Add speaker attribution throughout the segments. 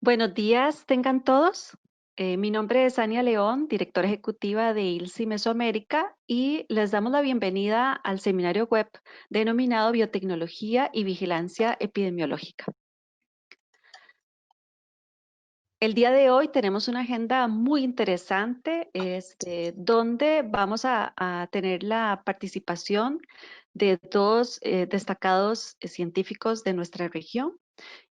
Speaker 1: Buenos días, tengan todos. Mi nombre es Ania León, directora ejecutiva de ILSI Mesoamérica, y les damos la bienvenida al seminario web denominado Biotecnología y Vigilancia Epidemiológica. El día de hoy tenemos una agenda muy interesante, donde vamos a tener la participación de dos destacados científicos de nuestra región.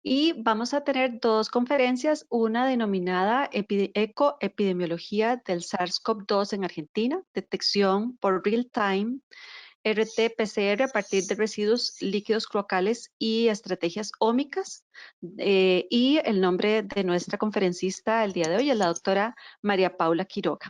Speaker 1: Y vamos a tener dos conferencias, una denominada Ecoepidemiología del SARS-CoV-2 en Argentina, detección por real time, RT-PCR a partir de residuos líquidos cloacales y estrategias ómicas. Y el nombre de nuestra conferencista el día de hoy es la doctora María Paula Quiroga.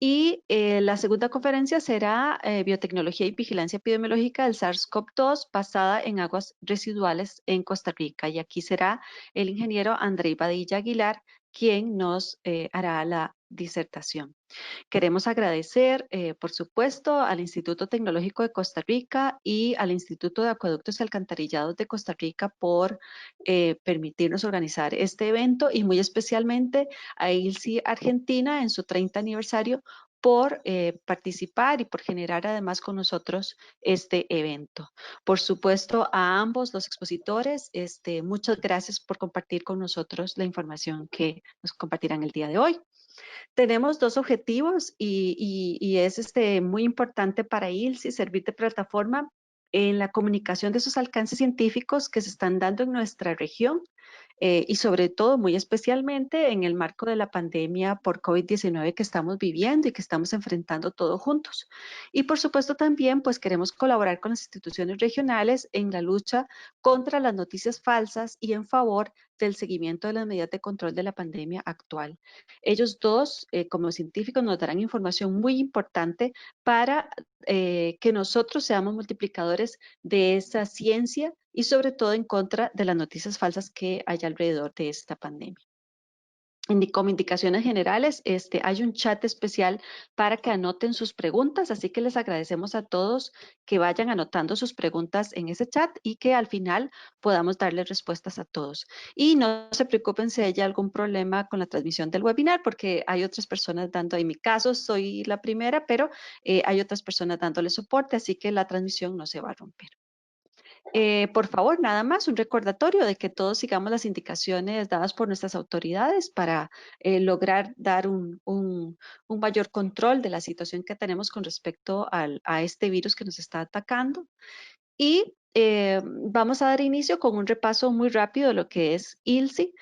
Speaker 1: Y la segunda conferencia será Biotecnología y Vigilancia Epidemiológica del SARS-CoV-2 basada en aguas residuales en Costa Rica. Y aquí será el ingeniero Andrei Badilla Aguilar quien nos hará la disertación. Queremos agradecer, por supuesto, al Instituto Tecnológico de Costa Rica y al Instituto de Acueductos y Alcantarillados de Costa Rica por permitirnos organizar este evento y muy especialmente a ILSI Argentina en su 30 aniversario por participar y por generar además con nosotros este evento. Por supuesto, a ambos los expositores, muchas gracias por compartir con nosotros la información que nos compartirán el día de hoy. Tenemos dos objetivos y es muy importante para ILSI servir de plataforma en la comunicación de esos alcances científicos que se están dando en nuestra región y sobre todo, muy especialmente en el marco de la pandemia por COVID-19 que estamos viviendo y que estamos enfrentando todos juntos. Y por supuesto también, pues queremos colaborar con las instituciones regionales en la lucha contra las noticias falsas y en favor del seguimiento de las medidas de control de la pandemia actual. Ellos dos, como científicos, nos darán información muy importante para que nosotros seamos multiplicadores de esa ciencia y sobre todo en contra de las noticias falsas que hay alrededor de esta pandemia. Como indicaciones generales, hay un chat especial para que anoten sus preguntas, así que les agradecemos a todos que vayan anotando sus preguntas en ese chat y que al final podamos darles respuestas a todos. Y no se preocupen si hay algún problema con la transmisión del webinar, porque hay otras personas dando, en mi caso soy la primera, pero hay otras personas dándole soporte, así que la transmisión no se va a romper. Por favor, nada más un recordatorio de que todos sigamos las indicaciones dadas por nuestras autoridades para lograr dar un mayor control de la situación que tenemos con respecto a este virus que nos está atacando. Y vamos a dar inicio con un repaso muy rápido de lo que es ILSI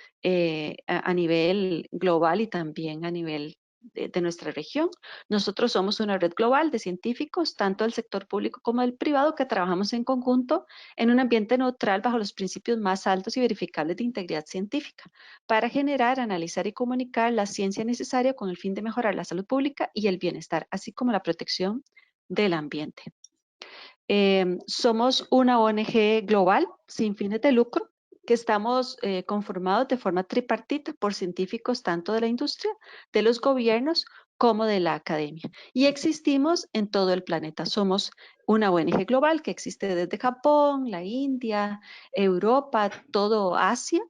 Speaker 1: a nivel global y también a nivel de nuestra región. Nosotros somos una red global de científicos, tanto del sector público como del privado, que trabajamos en conjunto en un ambiente neutral bajo los principios más altos y verificables de integridad científica, para generar, analizar y comunicar la ciencia necesaria con el fin de mejorar la salud pública y el bienestar, así como la protección del ambiente. Somos una ONG global sin fines de lucro que estamos conformados de forma tripartita por científicos tanto de la industria, de los gobiernos como de la academia. Y existimos en todo el planeta. Somos una ONG global que existe desde Japón, la India, Europa, todo Asia,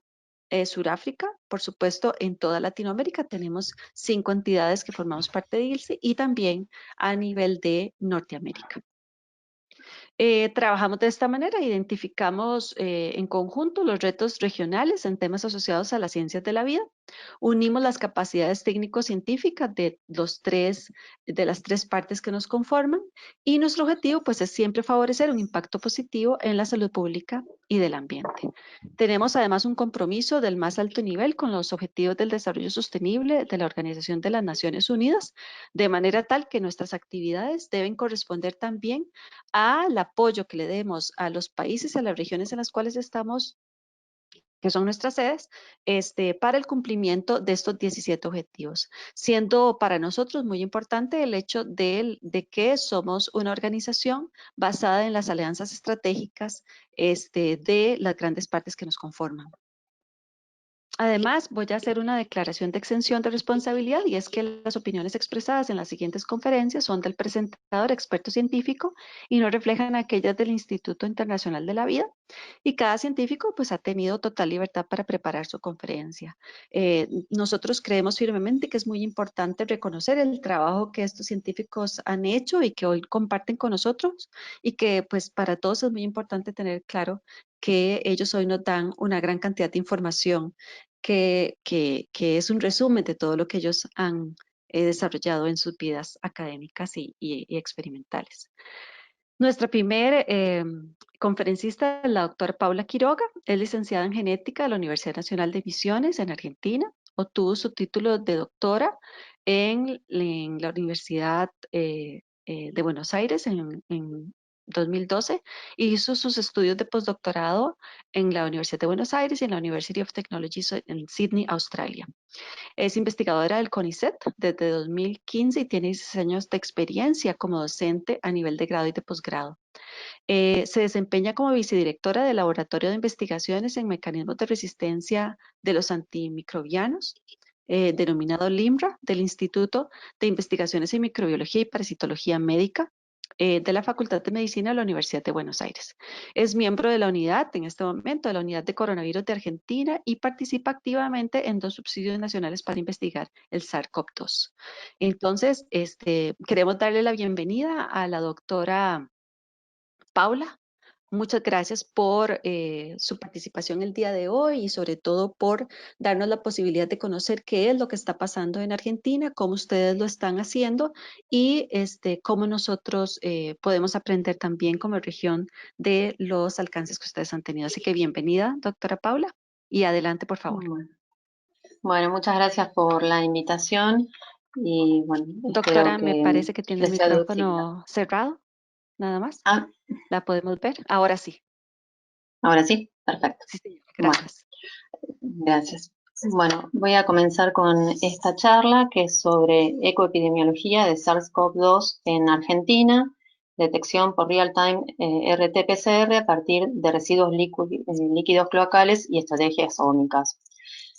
Speaker 1: Suráfrica, por supuesto, en toda Latinoamérica tenemos 5 entidades que formamos parte de ILSI y también a nivel de Norteamérica. Trabajamos de esta manera, identificamos en conjunto los retos regionales en temas asociados a las ciencias de la vida, unimos las capacidades técnico-científicas de las tres partes que nos conforman y nuestro objetivo pues es siempre favorecer un impacto positivo en la salud pública y del ambiente. Tenemos además un compromiso del más alto nivel con los objetivos del desarrollo sostenible de la Organización de las Naciones Unidas, de manera tal que nuestras actividades deben corresponder también al apoyo que le demos a los países y a las regiones en las cuales estamos, que son nuestras sedes, para el cumplimiento de estos 17 objetivos, siendo para nosotros muy importante el hecho de que somos una organización basada en las alianzas estratégicas de las grandes partes que nos conforman. Además, voy a hacer una declaración de exención de responsabilidad y es que las opiniones expresadas en las siguientes conferencias son del presentador experto científico y no reflejan aquellas del Instituto Internacional de la Vida y cada científico pues ha tenido total libertad para preparar su conferencia. Nosotros creemos firmemente que es muy importante reconocer el trabajo que estos científicos han hecho y que hoy comparten con nosotros y que pues para todos es muy importante tener claro que ellos hoy nos dan una gran cantidad de información que es un resumen de todo lo que ellos han desarrollado en sus vidas académicas y experimentales. Nuestra primer conferencista es la doctora Paula Quiroga, es licenciada en genética de la Universidad Nacional de Misiones en Argentina, obtuvo su título de doctora en la Universidad de Buenos Aires en 2012 y hizo sus estudios de postdoctorado en la Universidad de Buenos Aires y en la University of Technology en Sydney, Australia. Es investigadora del CONICET desde 2015 y tiene 16 años de experiencia como docente a nivel de grado y de posgrado. Se desempeña como vicedirectora del Laboratorio de Investigaciones en Mecanismos de Resistencia de los Antimicrobianos, denominado LIMRA, del Instituto de Investigaciones en Microbiología y Parasitología Médica de la Facultad de Medicina de la Universidad de Buenos Aires. Es miembro de la unidad, en este momento, de la unidad de coronavirus de Argentina y participa activamente en 2 subsidios nacionales para investigar el SARS-CoV-2. Entonces, queremos darle la bienvenida a la doctora Paula. Muchas gracias por su participación el día de hoy y sobre todo por darnos la posibilidad de conocer qué es lo que está pasando en Argentina, cómo ustedes lo están haciendo y cómo nosotros podemos aprender también como región de los alcances que ustedes han tenido. Así que bienvenida, doctora Paula, y adelante, por favor.
Speaker 2: Bueno, bueno, muchas gracias por la invitación y bueno, espero
Speaker 1: Doctora, me parece que tiene el
Speaker 2: que sea de utilidad.
Speaker 1: micrófono cerrado, nada más.
Speaker 2: Ah,
Speaker 1: ¿La podemos ver? Ahora sí.
Speaker 2: ahora sí, perfecto.
Speaker 1: Sí, señora.
Speaker 2: Bueno,
Speaker 1: Gracias.
Speaker 2: gracias. Bueno, voy a comenzar con esta charla que es sobre ecoepidemiología de SARS-CoV-2 en Argentina, detección por real-time RT-PCR a partir de residuos líquidos cloacales y estrategias ómicas.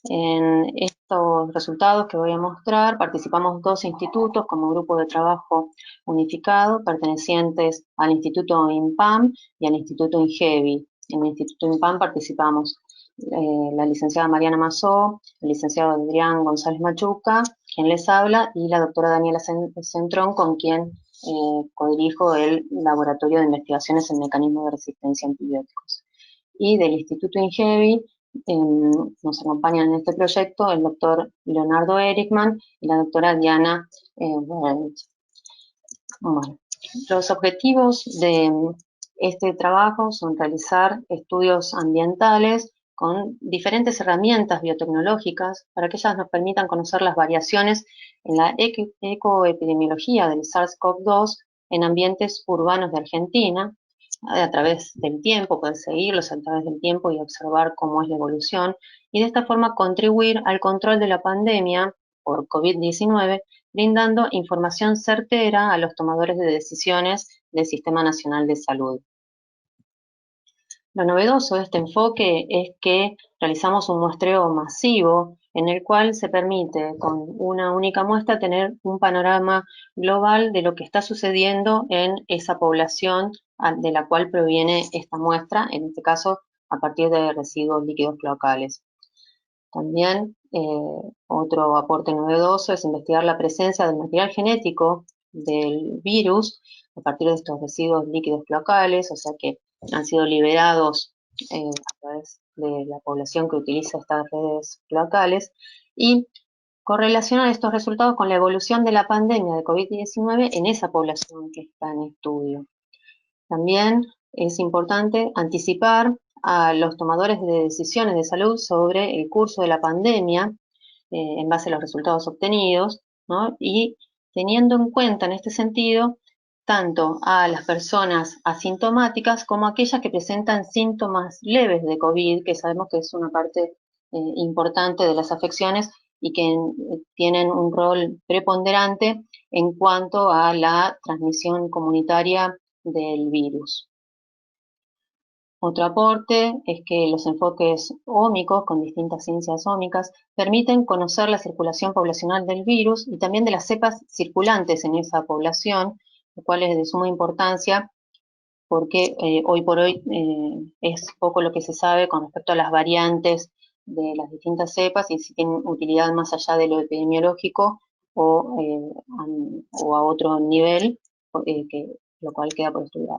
Speaker 2: En estos resultados que voy a mostrar participamos 2 institutos como grupo de trabajo unificado pertenecientes al Instituto INPAM y al Instituto INGEVI. En el Instituto INPAM participamos la licenciada Mariana Mazó, el licenciado Adrián González Machuca, quien les habla, y la doctora Daniela Centrón, con quien codirijo el Laboratorio de Investigaciones en Mecanismos de Resistencia a Antibióticos. Y del Instituto INGEVI nos acompañan en este proyecto el doctor Leonardo Erickman y la doctora Diana Welch. Bueno, los objetivos de este trabajo son realizar estudios ambientales con diferentes herramientas biotecnológicas para que ellas nos permitan conocer las variaciones en la ecoepidemiología del SARS-CoV-2 en ambientes urbanos de Argentina, a través del tiempo, poder seguirlos a través del tiempo y observar cómo es la evolución, y de esta forma contribuir al control de la pandemia por COVID-19, brindando información certera a los tomadores de decisiones del Sistema Nacional de Salud. Lo novedoso de este enfoque es que realizamos un muestreo masivo en el cual se permite con una única muestra tener un panorama global de lo que está sucediendo en esa población de la cual proviene esta muestra, en este caso a partir de residuos líquidos cloacales. También otro aporte novedoso es investigar la presencia del material genético del virus a partir de estos residuos líquidos cloacales, o sea que han sido liberados a través de la población que utiliza estas redes cloacales, y correlacionar estos resultados con la evolución de la pandemia de COVID-19 en esa población que está en estudio. También es importante anticipar a los tomadores de decisiones de salud sobre el curso de la pandemia en base a los resultados obtenidos, ¿no? Y teniendo en cuenta en este sentido tanto a las personas asintomáticas como a aquellas que presentan síntomas leves de COVID, que sabemos que es una parte importante de las afecciones y que tienen un rol preponderante en cuanto a la transmisión comunitaria del virus. Otro aporte es que los enfoques ómicos con distintas ciencias ómicas permiten conocer la circulación poblacional del virus y también de las cepas circulantes en esa población, lo cual es de suma importancia porque hoy por hoy es poco lo que se sabe con respecto a las variantes de las distintas cepas y si tienen utilidad más allá de lo epidemiológico o a otro nivel, lo cual queda por estudiar.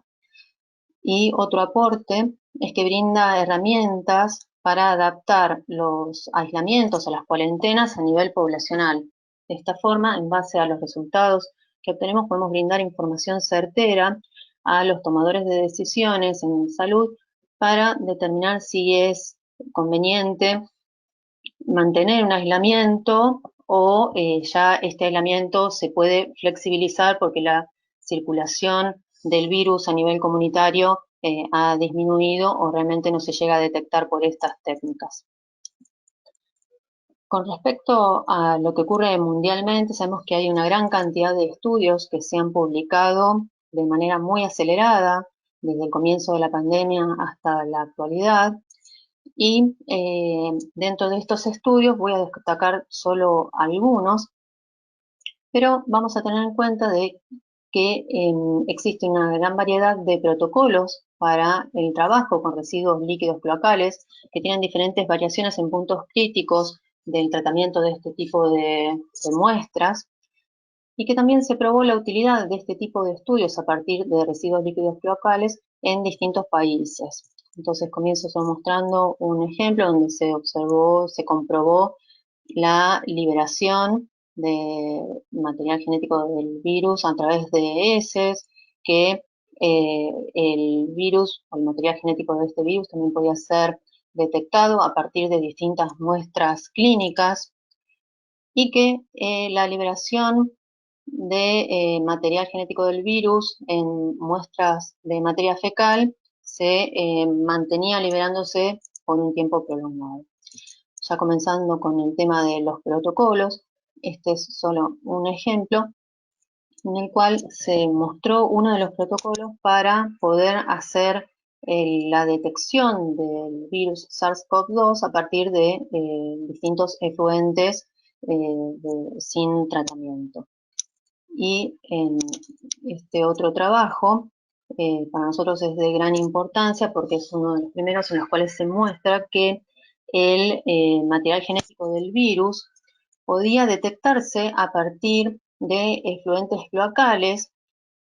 Speaker 2: Y otro aporte es que brinda herramientas para adaptar los aislamientos o las cuarentenas a nivel poblacional. De esta forma, en base a los resultados que obtenemos, podemos brindar información certera a los tomadores de decisiones en salud para determinar si es conveniente mantener un aislamiento o ya este aislamiento se puede flexibilizar porque la circulación del virus a nivel comunitario ha disminuido o realmente no se llega a detectar por estas técnicas. Con respecto a lo que ocurre mundialmente, sabemos que hay una gran cantidad de estudios que se han publicado de manera muy acelerada desde el comienzo de la pandemia hasta la actualidad. Y dentro de estos estudios voy a destacar solo algunos, pero vamos a tener en cuenta de que existe una gran variedad de protocolos para el trabajo con residuos líquidos cloacales que tienen diferentes variaciones en puntos críticos del tratamiento de este tipo de muestras y que también se probó la utilidad de este tipo de estudios a partir de residuos líquidos cloacales en distintos países. Entonces comienzo solo mostrando un ejemplo donde se observó, se comprobó la liberación de material genético del virus a través de heces, que el virus o el material genético de este virus también podía ser detectado a partir de distintas muestras clínicas y que la liberación de material genético del virus en muestras de materia fecal se mantenía liberándose por un tiempo prolongado. Ya comenzando con el tema de los protocolos, este es solo un ejemplo en el cual se mostró uno de los protocolos para poder hacer la detección del virus SARS-CoV-2 a partir de distintos efluentes sin tratamiento. Y en este otro trabajo, para nosotros es de gran importancia porque es uno de los primeros en los cuales se muestra que el material genético del virus podía detectarse a partir de efluentes cloacales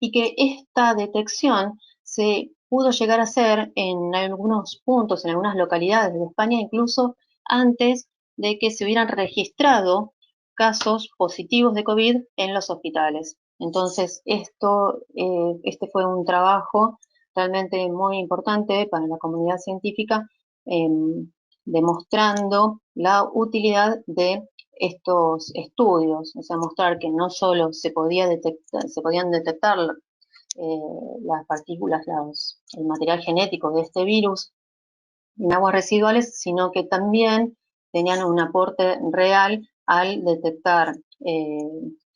Speaker 2: y que esta detección se pudo llegar a hacer en algunos puntos, en algunas localidades de España, incluso antes de que se hubieran registrado casos positivos de COVID en los hospitales. Entonces, este fue un trabajo realmente muy importante para la comunidad científica, demostrando la utilidad de estos estudios, o sea, mostrar que no solo se podían detectar las partículas, el material genético de este virus en aguas residuales, sino que también tenían un aporte real al detectar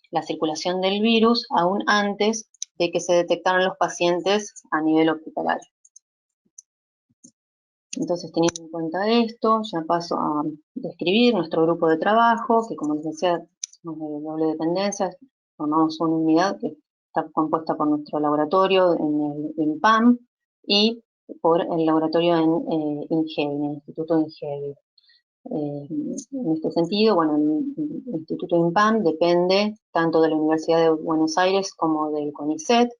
Speaker 2: la circulación del virus aún antes de que se detectaran los pacientes a nivel hospitalario. Entonces, teniendo en cuenta esto, ya paso a describir nuestro grupo de trabajo, que como les decía, somos de doble dependencia, formamos una unidad que está compuesta por nuestro laboratorio en el INPAM y por el laboratorio en INGEBI, en el Instituto INGEBI. En este sentido, bueno, el Instituto INPAM depende tanto de la Universidad de Buenos Aires como del CONICET.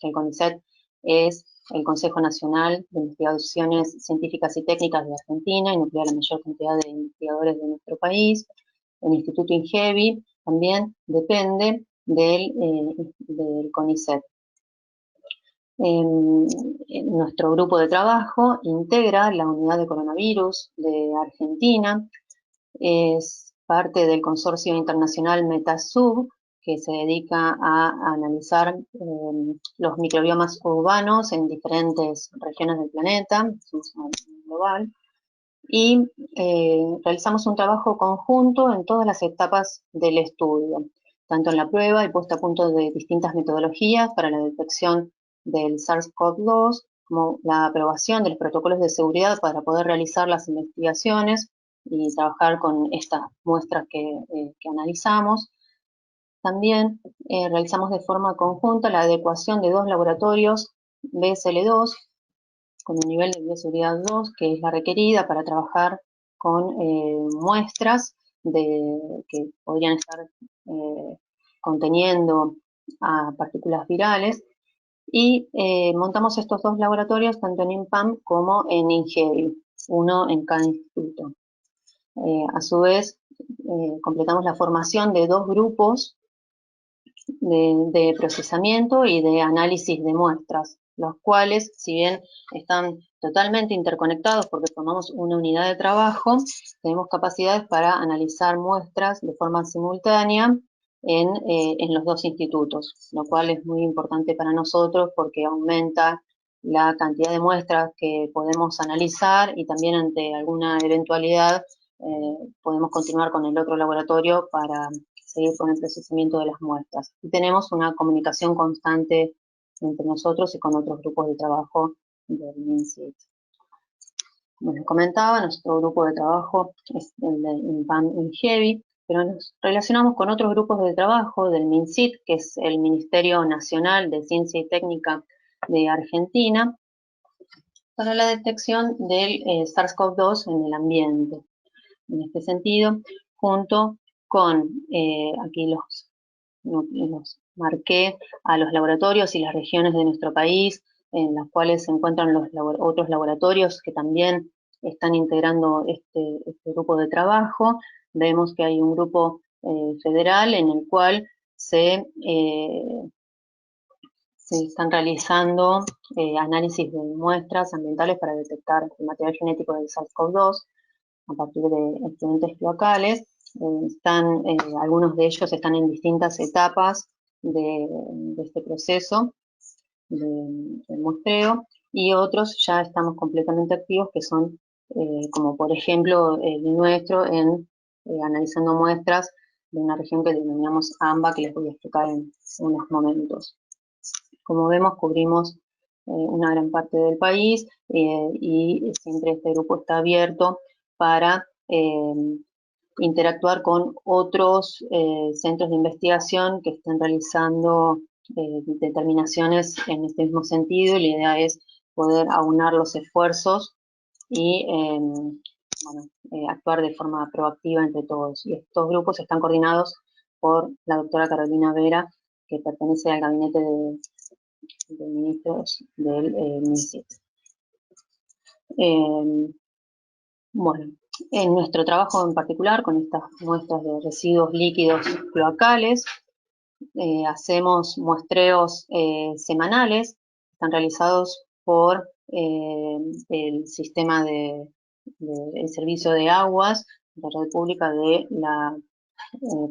Speaker 2: El CONICET es el Consejo Nacional de Investigaciones Científicas y Técnicas de Argentina y nuclea la mayor cantidad de investigadores de nuestro país. El Instituto INGEBI también depende del CONICET. Nuestro grupo de trabajo integra la unidad de coronavirus de Argentina, es parte del consorcio internacional Metasub, que se dedica a analizar los microbiomas urbanos en diferentes regiones del planeta, es global, y realizamos un trabajo conjunto en todas las etapas del estudio, tanto en la prueba y puesta a punto de distintas metodologías para la detección del SARS-CoV-2, como la aprobación de los protocolos de seguridad para poder realizar las investigaciones y trabajar con estas muestras que analizamos. También realizamos de forma conjunta la adecuación de 2 laboratorios BSL2 con un nivel de bioseguridad 2, que es la requerida para trabajar con muestras que podrían estar conteniendo a partículas virales. Y montamos estos 2 laboratorios tanto en INPAM como en INGEVI, uno en cada instituto. A su vez, completamos la formación de 2 grupos de procesamiento y de análisis de muestras, los cuales, si bien están totalmente interconectados porque formamos una unidad de trabajo, tenemos capacidades para analizar muestras de forma simultánea en los 2 institutos, lo cual es muy importante para nosotros porque aumenta la cantidad de muestras que podemos analizar y también ante alguna eventualidad podemos continuar con el otro laboratorio para seguir con el procesamiento de las muestras. Y tenemos una comunicación constante entre nosotros y con otros grupos de trabajo del MinSIT. Bueno, comentaba, nuestro grupo de trabajo es el de INPAM-INGEVI, pero nos relacionamos con otros grupos de trabajo del MinSIT, que es el Ministerio Nacional de Ciencia y Técnica de Argentina, para la detección del SARS-CoV-2 en el ambiente. En este sentido, junto con, aquí los marqué a los laboratorios y las regiones de nuestro país, en las cuales se encuentran los otros laboratorios que también están integrando este grupo de trabajo. Vemos que hay un grupo federal en el cual se están realizando análisis de muestras ambientales para detectar el material genético del SARS-CoV-2 a partir de excedentes cloacales. Algunos de ellos están en distintas etapas de este proceso de muestreo y otros ya estamos completamente activos que son como por ejemplo el nuestro en analizando muestras de una región que denominamos AMBA, que les voy a explicar en unos momentos. Como vemos, cubrimos una gran parte del país y siempre este grupo está abierto para interactuar con otros centros de investigación que están realizando determinaciones en este mismo sentido, y la idea es poder aunar los esfuerzos y actuar de forma proactiva entre todos. Y estos grupos están coordinados por la doctora Carolina Vera, que pertenece al gabinete de ministros del MinSIT. Bueno, en nuestro trabajo en particular, con estas muestras de residuos líquidos cloacales, hacemos muestreos semanales, están realizados por el sistema el servicio de aguas, la red pública de la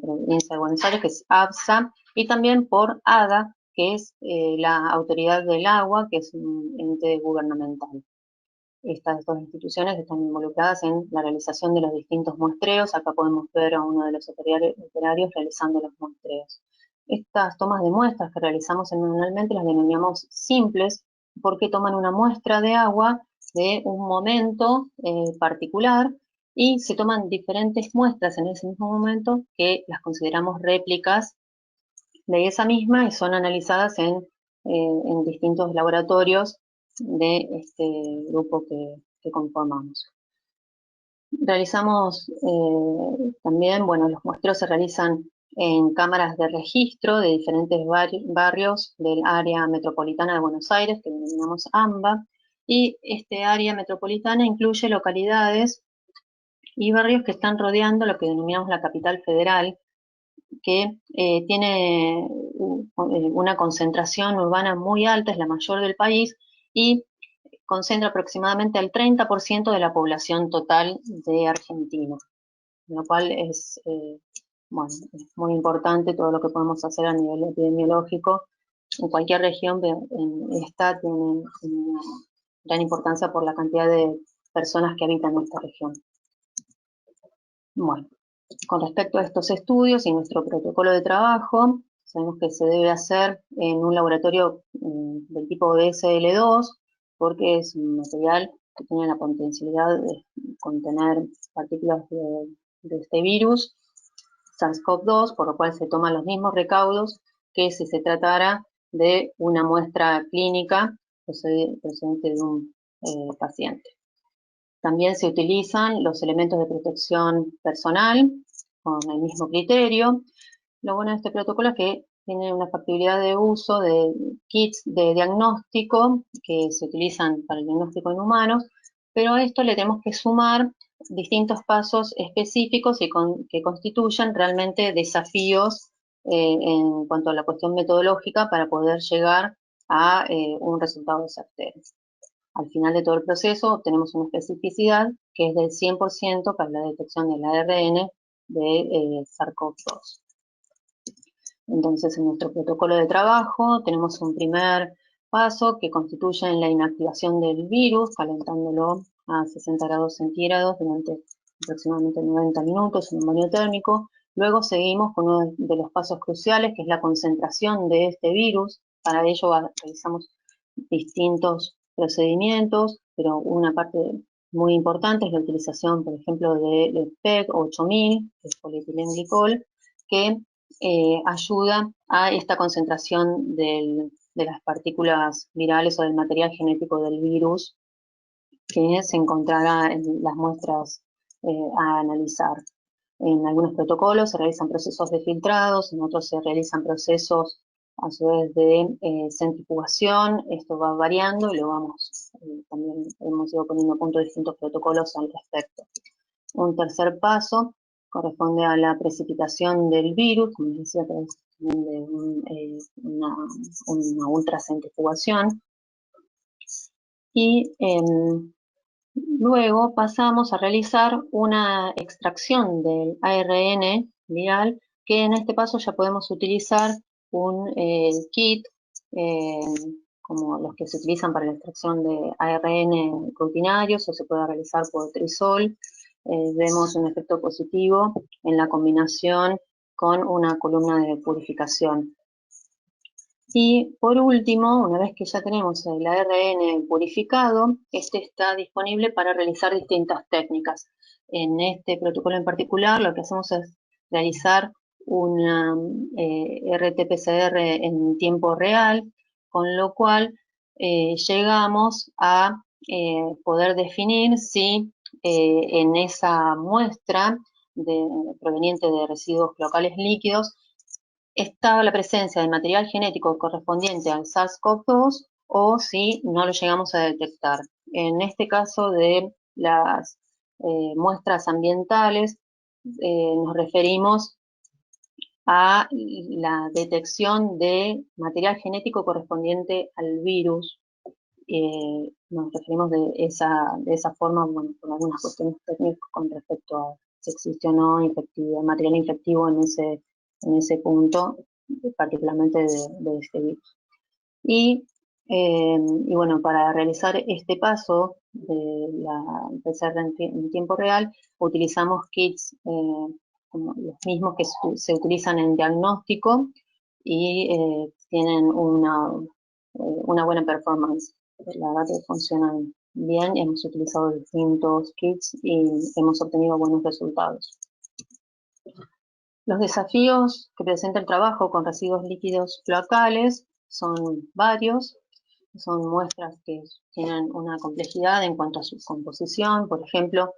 Speaker 2: provincia de Buenos Aires, que es ABSA, y también por ADA, que es la Autoridad del Agua, que es un ente gubernamental. Estas 2 instituciones están involucradas en la realización de los distintos muestreos. Acá podemos ver a uno de los operarios realizando los muestreos. Estas tomas de muestras que realizamos semanalmente las denominamos simples porque toman una muestra de agua de un momento particular y se toman diferentes muestras en ese mismo momento que las consideramos réplicas de esa misma y son analizadas en distintos laboratorios de este grupo que conformamos. Realizamos también, bueno, los muestreos se realizan en cámaras de registro de diferentes barrios del área metropolitana de Buenos Aires, que denominamos AMBA, y este área metropolitana incluye localidades y barrios que están rodeando lo que denominamos la capital federal, que tiene una concentración urbana muy alta, es la mayor del país, y concentra aproximadamente el 30% de la población total de Argentina, lo cual bueno, es muy importante todo lo que podemos hacer a nivel epidemiológico. En cualquier región esta tiene una gran importancia por la cantidad de personas que habitan en esta región. Bueno, con respecto a estos estudios y nuestro protocolo de trabajo, sabemos que se debe hacer en un laboratorio del tipo BSL2, porque es un material que tiene la potencialidad de contener partículas de este virus, SARS-CoV-2, por lo cual se toman los mismos recaudos que si se tratara de una muestra clínica procedente de un paciente. También se utilizan los elementos de protección personal con el mismo criterio. Lo bueno de este protocolo es que tiene una factibilidad de uso de kits de diagnóstico que se utilizan para el diagnóstico en humanos, pero a esto le tenemos que sumar distintos pasos específicos y que constituyan realmente desafíos en cuanto a la cuestión metodológica para poder llegar a un resultado certero. Al final de todo el proceso obtenemos una especificidad que es del 100% para la detección del ARN de SARS-CoV-2. Entonces, en nuestro protocolo de trabajo tenemos un primer paso que constituye en la inactivación del virus, calentándolo a 60 grados centígrados durante aproximadamente 90 minutos en un baño térmico. Luego seguimos con uno de los pasos cruciales, que es la concentración de este virus. Para ello realizamos distintos procedimientos, pero una parte muy importante es la utilización, por ejemplo, del PEG 8000, que es polietilenglicol, que ayuda a esta concentración de las partículas virales o del material genético del virus que se encontrará en las muestras a analizar. En algunos protocolos se realizan procesos de filtrados, en otros se realizan procesos a su vez de centrifugación. Esto va variando y lo vamos, también hemos ido poniendo a punto distintos protocolos al respecto. Un tercer paso corresponde a la precipitación del virus, como les decía, a través de una ultracentrifugación. Y luego pasamos a realizar una extracción del ARN viral, que en este paso ya podemos utilizar un kit, como los que se utilizan para la extracción de ARN rutinarios, o se puede realizar por trisol. Vemos un efecto positivo en la combinación con una columna de purificación. Y por último, una vez que ya tenemos el ARN purificado, este está disponible para realizar distintas técnicas. En este protocolo en particular, lo que hacemos es realizar una RT-PCR en tiempo real, con lo cual llegamos a poder definir si en esa muestra proveniente de residuos locales líquidos estaba la presencia de material genético correspondiente al SARS-CoV-2 o si no lo llegamos a detectar. En este caso de las muestras ambientales, nos referimos a la detección de material genético correspondiente al virus. Nos referimos de esa forma, bueno, por algunas cuestiones técnicas con respecto a si existe o no material infectivo en ese punto, particularmente de este virus. Y bueno, para realizar este paso de la PCR en tiempo real, utilizamos kits como los mismos que se utilizan en diagnóstico y tienen una buena performance. La verdad que funcionan bien, hemos utilizado distintos kits y hemos obtenido buenos resultados. Los desafíos que presenta el trabajo con residuos líquidos cloacales son varios. Son muestras que tienen una complejidad en cuanto a su composición. Por ejemplo,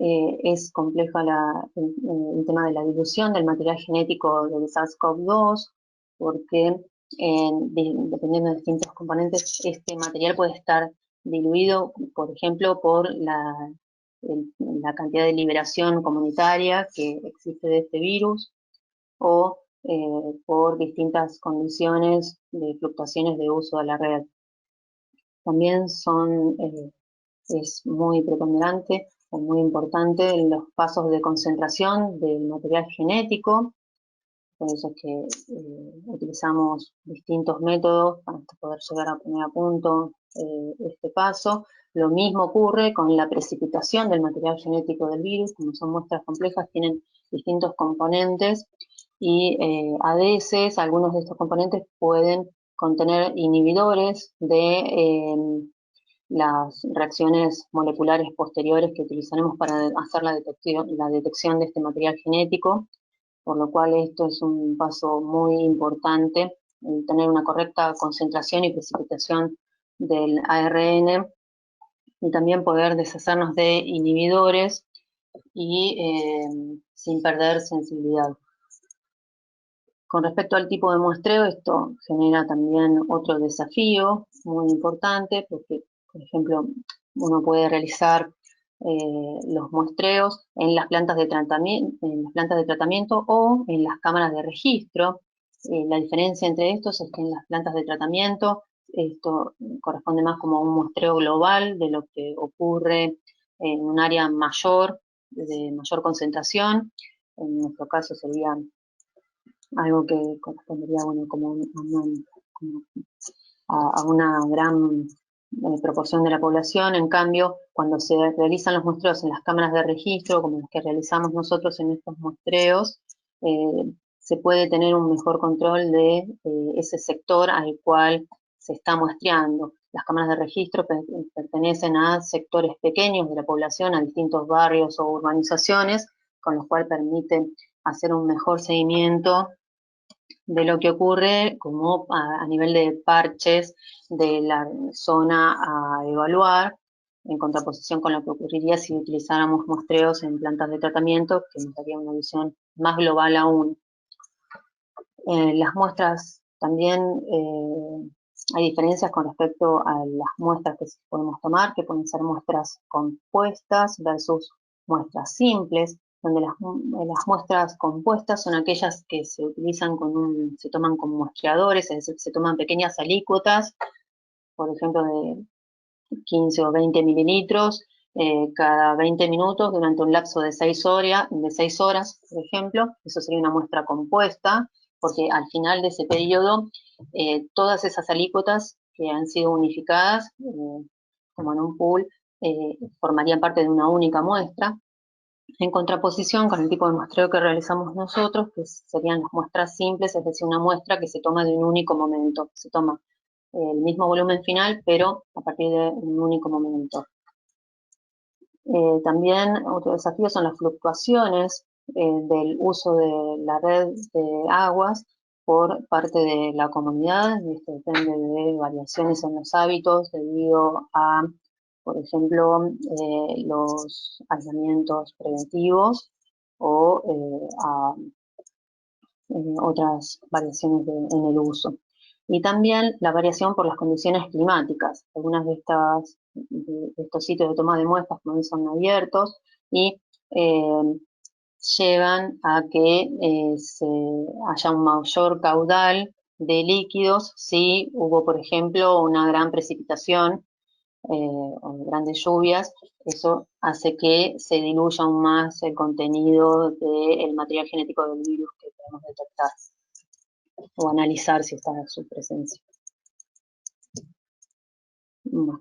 Speaker 2: es compleja el tema de la dilución del material genético del SARS-CoV-2, porque dependiendo de distintos componentes, este material puede estar diluido, por ejemplo, por la cantidad de liberación comunitaria que existe de este virus, o por distintas condiciones de fluctuaciones de uso de la red. También es muy preponderante o muy importante los pasos de concentración del material genético. Por eso es que utilizamos distintos métodos para poder llegar a poner a punto este paso. Lo mismo ocurre con la precipitación del material genético del virus. Como son muestras complejas, tienen distintos componentes y a veces algunos de estos componentes pueden contener inhibidores de las reacciones moleculares posteriores que utilizaremos para hacer la detección de este material genético, por lo cual esto es un paso muy importante, tener una correcta concentración y precipitación del ARN, y también poder deshacernos de inhibidores y sin perder sensibilidad. Con respecto al tipo de muestreo, esto genera también otro desafío muy importante, porque, por ejemplo, uno puede realizar los muestreos en las plantas de tratamiento o en las cámaras de registro. La diferencia entre estos es que en las plantas de tratamiento esto corresponde más como a un muestreo global de lo que ocurre en un área mayor, de mayor concentración. En nuestro caso sería algo que correspondería, bueno, como a una gran proporción de la población. En cambio, cuando se realizan los muestreos en las cámaras de registro, como los que realizamos nosotros en estos muestreos, se puede tener un mejor control de ese sector al cual se está muestreando. Las cámaras de registro pertenecen a sectores pequeños de la población, a distintos barrios o urbanizaciones, con lo cual permite hacer un mejor seguimiento de lo que ocurre como a nivel de parches de la zona a evaluar, en contraposición con lo que ocurriría si utilizáramos muestreos en plantas de tratamiento, que nos daría una visión más global aún. Las muestras también, hay diferencias con respecto a las muestras que podemos tomar, que pueden ser muestras compuestas versus muestras simples, donde las muestras compuestas son aquellas que se utilizan se toman con muestreadores, es decir, se toman pequeñas alícuotas, por ejemplo, de 15 o 20 mililitros, cada 20 minutos durante un lapso de 6 horas, por ejemplo. Eso sería una muestra compuesta, porque al final de ese periodo, todas esas alícuotas que han sido unificadas, como en un pool, formarían parte de una única muestra, en contraposición con el tipo de muestreo que realizamos nosotros, que serían las muestras simples, es decir, una muestra que se toma de un único momento. Se toma el mismo volumen final, pero a partir de un único momento. También otro desafío son las fluctuaciones del uso de la red de aguas por parte de la comunidad. Esto depende de variaciones en los hábitos debido a, por ejemplo, los aislamientos preventivos o a otras variaciones en el uso. Y también la variación por las condiciones climáticas. Algunas de estos sitios de toma de muestras también son abiertos y llevan a que haya un mayor caudal de líquidos si hubo, por ejemplo, una gran precipitación o grandes lluvias. Eso hace que se diluya aún más el contenido del material genético del virus que podemos detectar o analizar si está en su presencia. Bueno,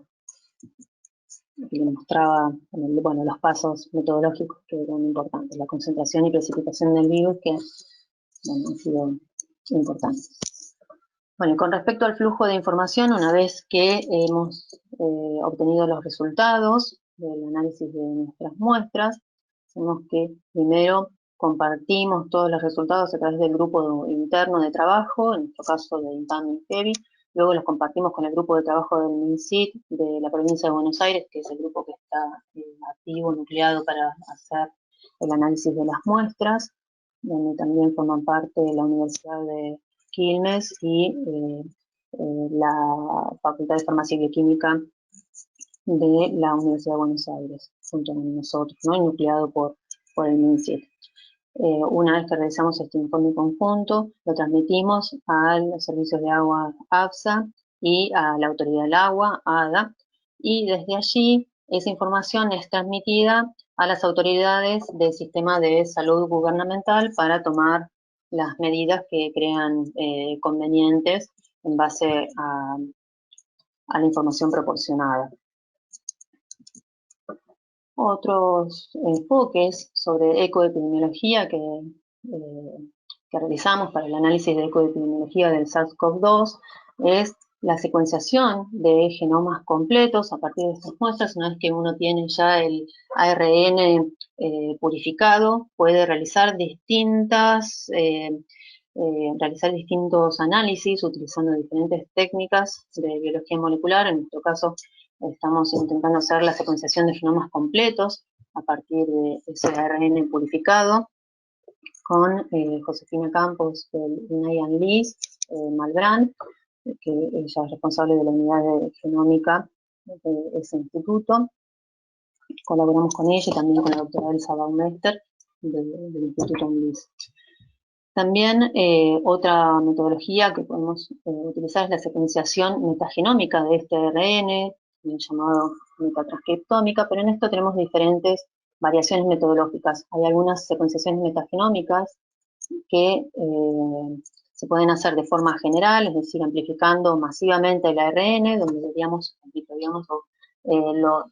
Speaker 2: aquí le mostraba los pasos metodológicos que eran importantes, la concentración y precipitación del virus, que han sido importantes. Bueno, con respecto al flujo de información, una vez que hemos obtenido los resultados del análisis de nuestras muestras, tenemos que primero compartimos todos los resultados a través del grupo interno de trabajo, en nuestro caso de INTAM y FEBI, luego los compartimos con el grupo de trabajo del MinSIT de la provincia de Buenos Aires, que es el grupo que está activo, nucleado para hacer el análisis de las muestras, donde también forman parte de la Universidad de Quilmes y la Facultad de Farmacia y Bioquímica de la Universidad de Buenos Aires, junto con nosotros, ¿no? Nucleado por el MinSIT. Una vez que realizamos este informe conjunto, lo transmitimos a los servicios de agua AFSA y a la Autoridad del Agua, ADA, y desde allí esa información es transmitida a las autoridades del sistema de salud gubernamental para tomar las medidas que crean convenientes en base a la información proporcionada. Otros enfoques sobre ecoepidemiología que realizamos para el análisis de ecoepidemiología del SARS-CoV-2 es la secuenciación de genomas completos a partir de estas muestras. Una vez que uno tiene ya el ARN purificado, puede realizar distintos análisis utilizando diferentes técnicas de biología molecular. En nuestro caso, estamos intentando hacer la secuenciación de genomas completos a partir de ese ARN purificado con Josefina Campos y Nayan Liz Malbrán, que ella es responsable de la unidad de genómica de ese instituto. Colaboramos con ella y también con la doctora Elsa Baumeister del Instituto UNLIS. También otra metodología que podemos utilizar es la secuenciación metagenómica de este ARN, llamado metatranscriptómica, pero en esto tenemos diferentes variaciones metodológicas. Hay algunas secuenciaciones metagenómicas que se pueden hacer de forma general, es decir, amplificando masivamente el ARN, donde veríamos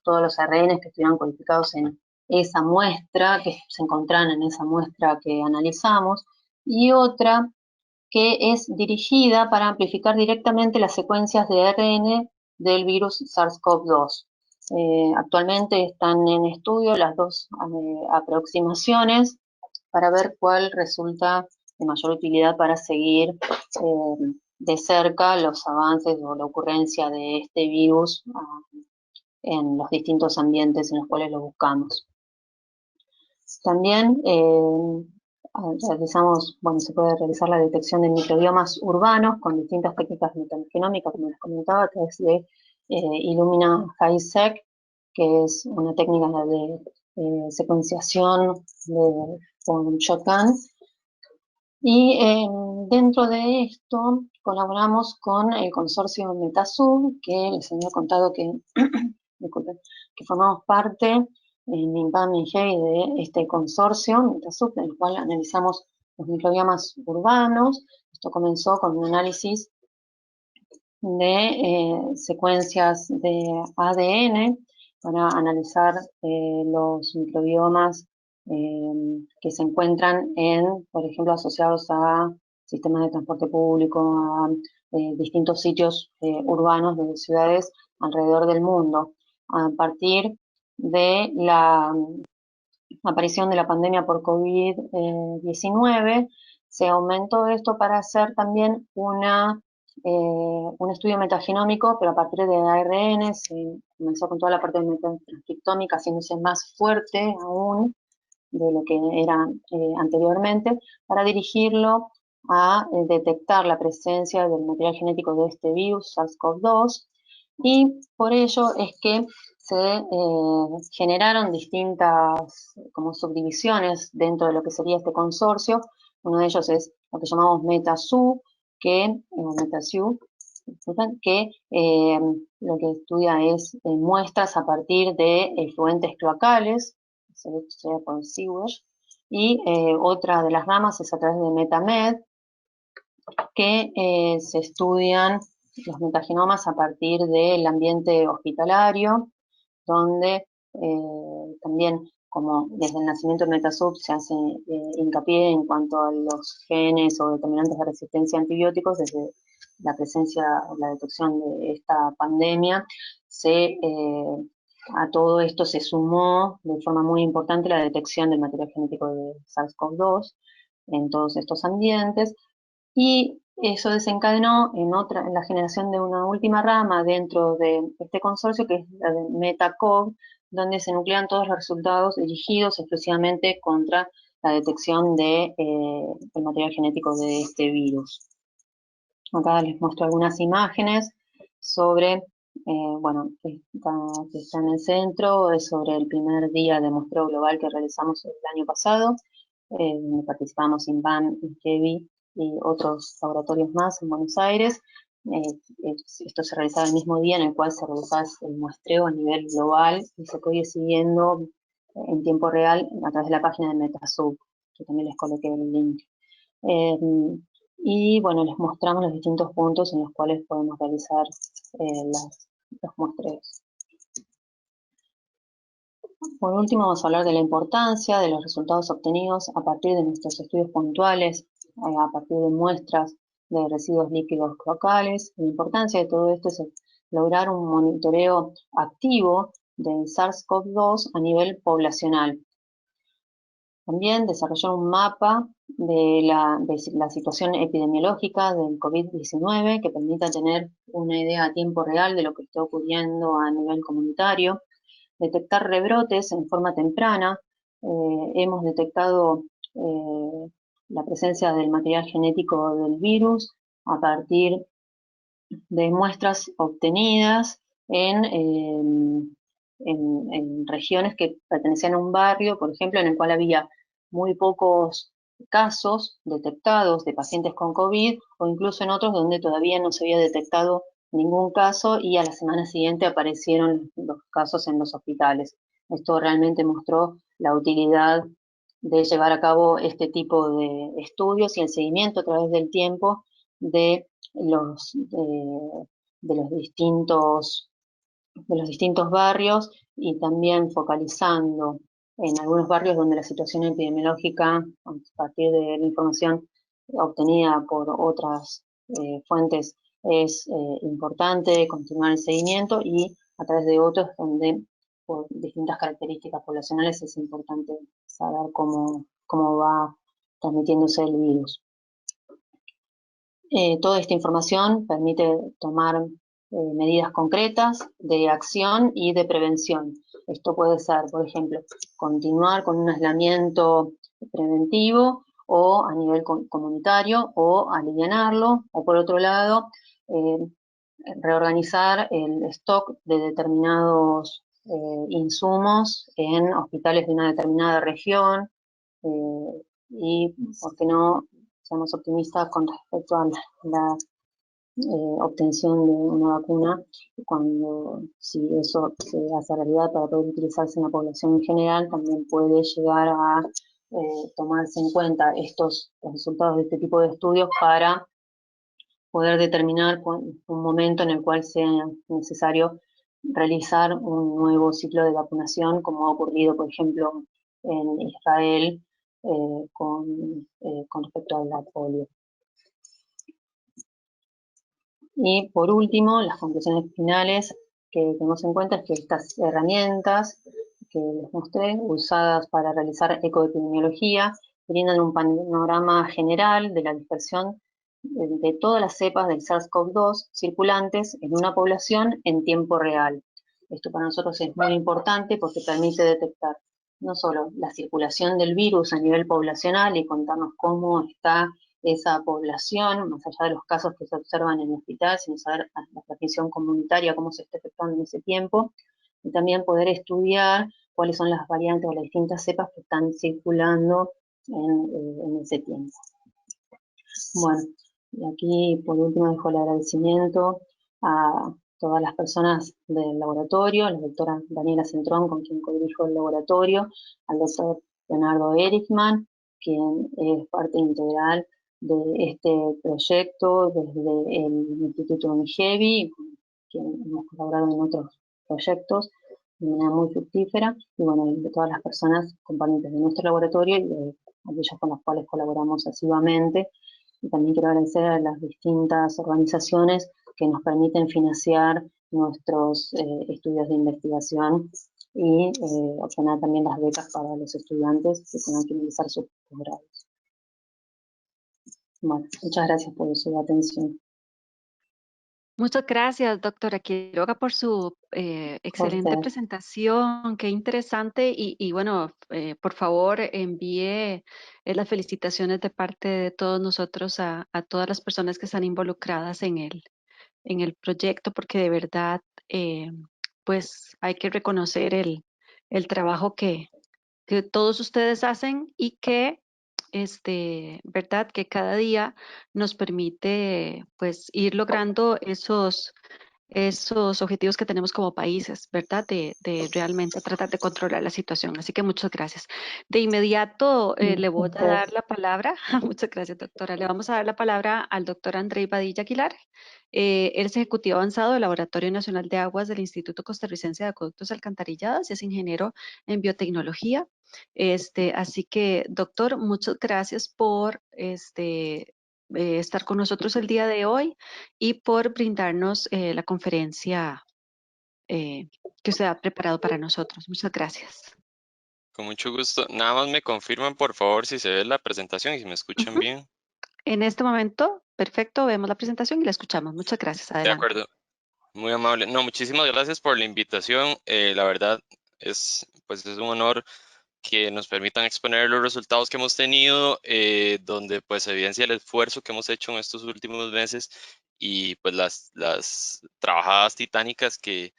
Speaker 2: todos los ARN que estuvieran codificados en esa muestra, que se encontraran en esa muestra que analizamos, y otra que es dirigida para amplificar directamente las secuencias de ARN del virus SARS-CoV-2. Actualmente están en estudio las dos aproximaciones para ver cuál resulta de mayor utilidad para seguir de cerca los avances o la ocurrencia de este virus en los distintos ambientes en los cuales lo buscamos. También se puede realizar la detección de microbiomas urbanos con distintas técnicas metagenómicas, como les comentaba, a través de Illumina HiSeq, que es una técnica de secuenciación con shotgun. Y dentro de esto colaboramos con el consorcio Metasub, que les había contado que, disculpen, que formamos parte en INPAM y GEI de este consorcio Metasub, en el cual analizamos los microbiomas urbanos. Esto comenzó con un análisis de secuencias de ADN para analizar los microbiomas que se encuentran por ejemplo, asociados a sistemas de transporte público, a distintos sitios urbanos de ciudades alrededor del mundo. A partir de la aparición de la pandemia por COVID-19, se aumentó esto para hacer también un estudio metagenómico, pero a partir de ARN. Se comenzó con toda la parte de metatranscriptómica, haciéndose más fuerte aún de lo que era anteriormente, para dirigirlo a detectar la presencia del material genético de este virus, SARS-CoV-2, y por ello es que se generaron distintas como subdivisiones dentro de lo que sería este consorcio. Uno de ellos es lo que llamamos MetaSub, que lo que estudia es muestras a partir de efluentes cloacales, sea por sewage, y otra de las ramas es a través de MetaMed, que se estudian los metagenomas a partir del ambiente hospitalario, donde también, como desde el nacimiento de Metasub se hace hincapié en cuanto a los genes o determinantes de resistencia a antibióticos, desde la presencia o la detección de esta pandemia, a todo esto se sumó de forma muy importante la detección del material genético de SARS-CoV-2 en todos estos ambientes, y eso desencadenó en la generación de una última rama dentro de este consorcio, que es la de MetaCoV, donde se nuclean todos los resultados dirigidos exclusivamente contra la detección del material genético de este virus. Acá les muestro algunas imágenes sobre, que está en el centro, es sobre el primer día de muestreo global que realizamos el año pasado, donde participamos INPAM, INGEVI y otros laboratorios más en Buenos Aires. Esto se realizaba el mismo día en el cual se realizaba el muestreo a nivel global y se puede ir siguiendo en tiempo real a través de la página de Metasub, que también les coloqué el link. Y bueno, les mostramos los distintos puntos en los cuales podemos realizar los muestreos. Por último, vamos a hablar de la importancia de los resultados obtenidos a partir de nuestros estudios puntuales, a partir de muestras de residuos líquidos locales. La importancia de todo esto es lograr un monitoreo activo del SARS-CoV-2 a nivel poblacional. También desarrollar un mapa de la situación epidemiológica del COVID-19 que permita tener una idea a tiempo real de lo que está ocurriendo a nivel comunitario, detectar rebrotes en forma temprana. Hemos detectado la presencia del material genético del virus a partir de muestras obtenidas en regiones que pertenecían a un barrio, por ejemplo, en el cual había muy pocos casos detectados de pacientes con COVID, o incluso en otros donde todavía no se había detectado ningún caso y a la semana siguiente aparecieron los casos en los hospitales. Esto realmente mostró la utilidad de llevar a cabo este tipo de estudios y el seguimiento a través del tiempo de los, de, de los distintos barrios y también focalizando en algunos barrios donde la situación epidemiológica, a partir de la información obtenida por otras fuentes, es importante continuar el seguimiento, y a través de otros donde por distintas características poblacionales es importante saber cómo va transmitiéndose el virus. Toda esta información permite tomar medidas concretas de acción y de prevención. Esto puede ser, por ejemplo, continuar con un aislamiento preventivo o a nivel comunitario, o alivianarlo, o por otro lado, reorganizar el stock de determinados insumos en hospitales de una determinada región, y, ¿por qué no?, seamos optimistas con respecto a la obtención de una vacuna, cuando, si eso se hace realidad para poder utilizarse en la población en general, también puede llegar a tomarse en cuenta los resultados de este tipo de estudios para poder determinar un momento en el cual sea necesario realizar un nuevo ciclo de vacunación, como ha ocurrido, por ejemplo, en Israel con respecto a la polio. Y por último, las conclusiones finales que tenemos en cuenta es que estas herramientas que les mostré, usadas para realizar ecoepidemiología, brindan un panorama general de la dispersión de todas las cepas del SARS-CoV-2 circulantes en una población en tiempo real. Esto para nosotros es muy importante porque permite detectar no solo la circulación del virus a nivel poblacional y contarnos cómo está esa población, más allá de los casos que se observan en el hospital, sino saber la transmisión comunitaria, cómo se está efectuando en ese tiempo, y también poder estudiar cuáles son las variantes o las distintas cepas que están circulando en ese tiempo. Bueno, y aquí por último dejo el agradecimiento a todas las personas del laboratorio, la doctora Daniela Centrón, con quien codirijo el laboratorio, al doctor Leonardo Erichman, quien es parte integral de este proyecto desde el Instituto Unigevi, con quien hemos colaborado en otros proyectos de manera muy fructífera, y bueno, de todas las personas componentes de nuestro laboratorio y de aquellos con los cuales colaboramos asiduamente. Y también quiero agradecer a las distintas organizaciones que nos permiten financiar nuestros estudios de investigación y obtener también las becas para los estudiantes que tengan que iniciar sus posgrados. Bueno, muchas gracias por su atención.
Speaker 1: Muchas gracias, doctora Quiroga, por su excelente presentación. Qué interesante. Y bueno, por favor, envíe las felicitaciones de parte de todos nosotros a todas las personas que están involucradas en el proyecto, porque de verdad, pues hay que reconocer el trabajo que todos ustedes hacen y que, verdad, que cada día nos permite, pues, ir logrando esos objetivos que tenemos como países, ¿verdad? De realmente tratar de controlar la situación. Así que muchas gracias. De inmediato le voy a dar la palabra, muchas gracias, doctora. Le vamos a dar la palabra al doctor Andrei Padilla Aguilar. Él es ejecutivo avanzado del Laboratorio Nacional de Aguas del Instituto Costarricense de Acueductos y Alcantarilladas y es ingeniero en biotecnología. Así que, doctor, muchas gracias por estar con nosotros el día de hoy y por brindarnos la conferencia que usted ha preparado para nosotros. Muchas gracias.
Speaker 3: Con mucho gusto. Nada más me confirman, por favor, si se ve la presentación y si me escuchan
Speaker 1: Ujú.
Speaker 3: bien.
Speaker 1: En este momento, perfecto, vemos la presentación y la escuchamos. Muchas gracias.
Speaker 3: De
Speaker 1: Adelante.
Speaker 3: acuerdo, muy amable. No, muchísimas gracias por la invitación. La verdad pues es un honor que nos permitan exponer los resultados que hemos tenido, donde pues se evidencia el esfuerzo que hemos hecho en estos últimos meses y pues las trabajadas titánicas que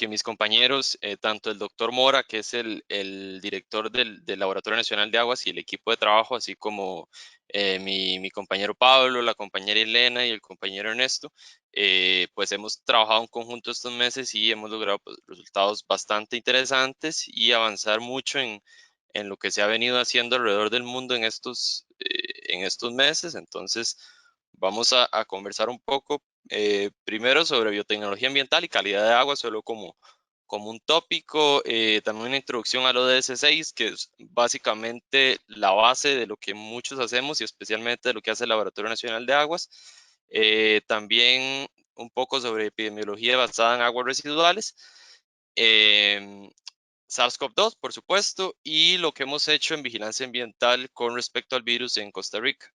Speaker 3: mis compañeros, tanto el doctor Mora, que es el director del Laboratorio Nacional de Aguas y el equipo de trabajo, así como mi compañero Pablo, la compañera Elena y el compañero Ernesto, pues hemos trabajado en conjunto estos meses y hemos logrado pues, resultados bastante interesantes y avanzar mucho en lo que se ha venido haciendo alrededor del mundo en estos meses. Entonces, vamos a conversar un poco primero sobre biotecnología ambiental y calidad de agua, solo como un tópico, también una introducción al ODS 6, que es básicamente la base de lo que muchos hacemos y especialmente de lo que hace el Laboratorio Nacional de Aguas. También un poco sobre epidemiología basada en aguas residuales, eh, SARS-CoV-2, por supuesto, y lo que hemos hecho en vigilancia ambiental con respecto al virus en Costa Rica.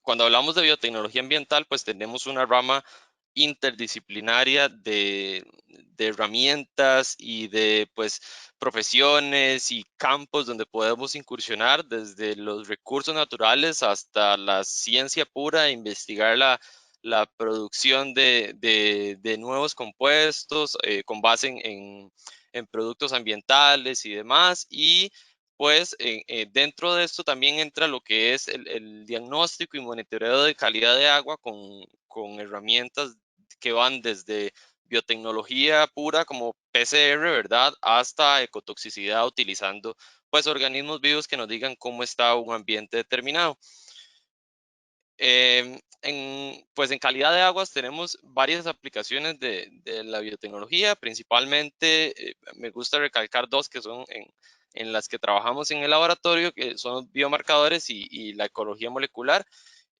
Speaker 3: Cuando hablamos de biotecnología ambiental, pues tenemos una rama interdisciplinaria de herramientas y de pues profesiones y campos donde podemos incursionar desde los recursos naturales hasta la ciencia pura, e investigar la producción de nuevos compuestos con base en productos ambientales y demás. Y pues dentro de esto también entra lo que es el diagnóstico y monitoreo de calidad de agua con herramientas que van desde biotecnología pura como PCR, ¿verdad? Hasta ecotoxicidad utilizando pues organismos vivos que nos digan cómo está un ambiente determinado. Pues en calidad de aguas tenemos varias aplicaciones de la biotecnología, principalmente me gusta recalcar dos que son en las que trabajamos en el laboratorio, que son biomarcadores y la ecología molecular,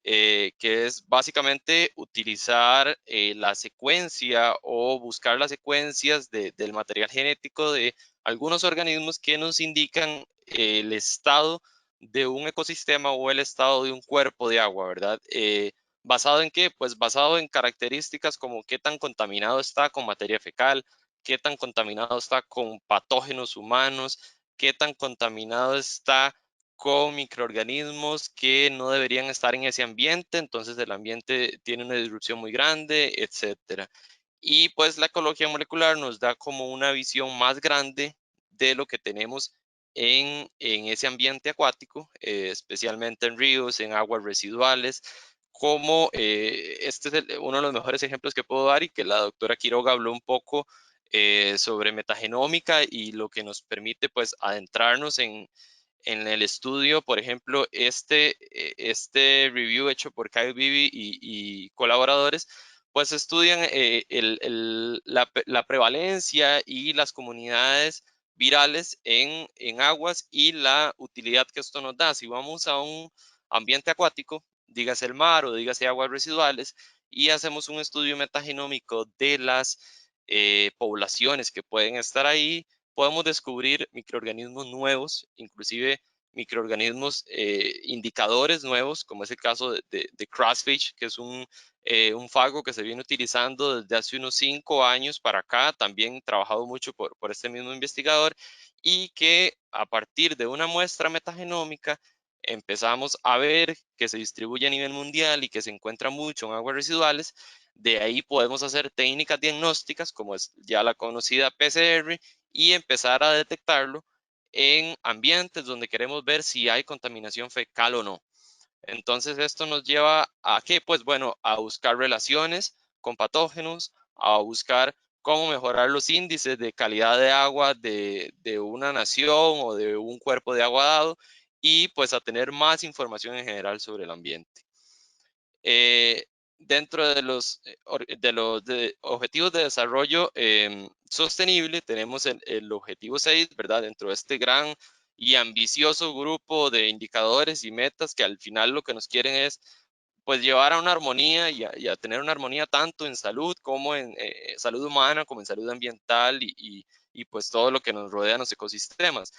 Speaker 3: que es básicamente utilizar la secuencia o buscar las secuencias del material genético de algunos organismos que nos indican el estado de un ecosistema o el estado de un cuerpo de agua, ¿verdad? ¿Basado en qué? Pues basado en características como qué tan contaminado está con materia fecal, qué tan contaminado está con patógenos humanos, qué tan contaminado está con microorganismos que no deberían estar en ese ambiente, entonces el ambiente tiene una disrupción muy grande, etcétera. Y pues la ecología molecular nos da como una visión más grande de lo que tenemos en ese ambiente acuático, especialmente en ríos, en aguas residuales, como este es uno de los mejores ejemplos que puedo dar y que la doctora Quiroga habló un poco sobre metagenómica y lo que nos permite pues adentrarnos en el estudio. Por ejemplo, este review hecho por Kyle Beebe y colaboradores, pues estudian la prevalencia y las comunidades virales en aguas y la utilidad que esto nos da. Si vamos a un ambiente acuático, dígase el mar o dígase aguas residuales, y hacemos un estudio metagenómico de las poblaciones que pueden estar ahí, podemos descubrir microorganismos nuevos, inclusive microorganismos indicadores nuevos, como es el caso de Crossfish, que es un fago que se viene utilizando desde hace unos 5 años para acá, también trabajado mucho por este mismo investigador, y que a partir de una muestra metagenómica empezamos a ver que se distribuye a nivel mundial y que se encuentra mucho en aguas residuales. De ahí podemos hacer técnicas diagnósticas como es ya la conocida PCR y empezar a detectarlo en ambientes donde queremos ver si hay contaminación fecal o no. Entonces esto nos lleva a qué, pues bueno, a buscar relaciones con patógenos, a buscar cómo mejorar los índices de calidad de agua de una nación o de un cuerpo de agua dado y pues a tener más información en general sobre el ambiente. Dentro de los objetivos de desarrollo sostenible tenemos el objetivo 6, ¿verdad? Dentro de este gran y ambicioso grupo de indicadores y metas que al final lo que nos quieren es pues llevar a una armonía y a tener una armonía tanto en salud como en salud humana, como en salud ambiental y pues todo lo que nos rodea en los ecosistemas.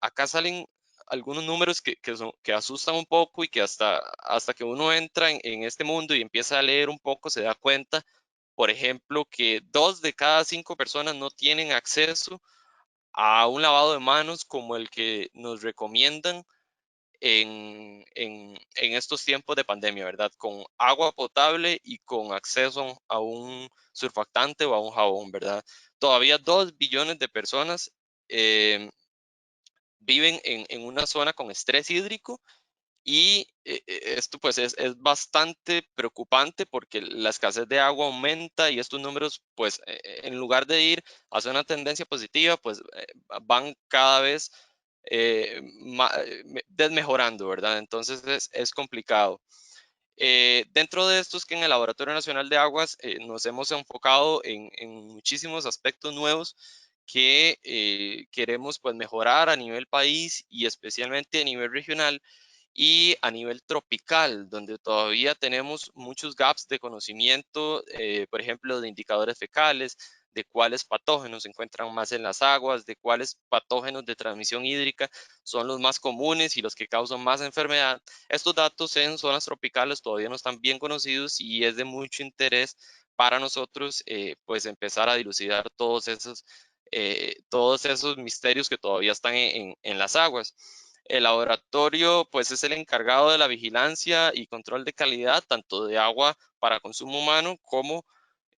Speaker 3: Acá salen algunos números que asustan un poco y que hasta que uno entra en este mundo y empieza a leer un poco se da cuenta, por ejemplo, que 2 de cada 5 personas no tienen acceso a un lavado de manos como el que nos recomiendan en estos tiempos de pandemia, ¿verdad? Con agua potable y con acceso a un surfactante o a un jabón, ¿verdad? Todavía 2 billones de personas eh, viven en una zona con estrés hídrico y esto pues es bastante preocupante porque la escasez de agua aumenta y estos números pues en lugar de ir hacia una tendencia positiva pues van cada vez desmejorando, ¿verdad? Entonces es complicado. Dentro de esto es que en el Laboratorio Nacional de Aguas nos hemos enfocado en muchísimos aspectos nuevos que queremos pues mejorar a nivel país y especialmente a nivel regional y a nivel tropical, donde todavía tenemos muchos gaps de conocimiento, por ejemplo, de indicadores fecales, de cuáles patógenos se encuentran más en las aguas, de cuáles patógenos de transmisión hídrica son los más comunes y los que causan más enfermedad. Estos datos en zonas tropicales todavía no están bien conocidos y es de mucho interés para nosotros pues empezar a dilucidar todos esos misterios que todavía están en las aguas. El laboratorio pues es el encargado de la vigilancia y control de calidad tanto de agua para consumo humano como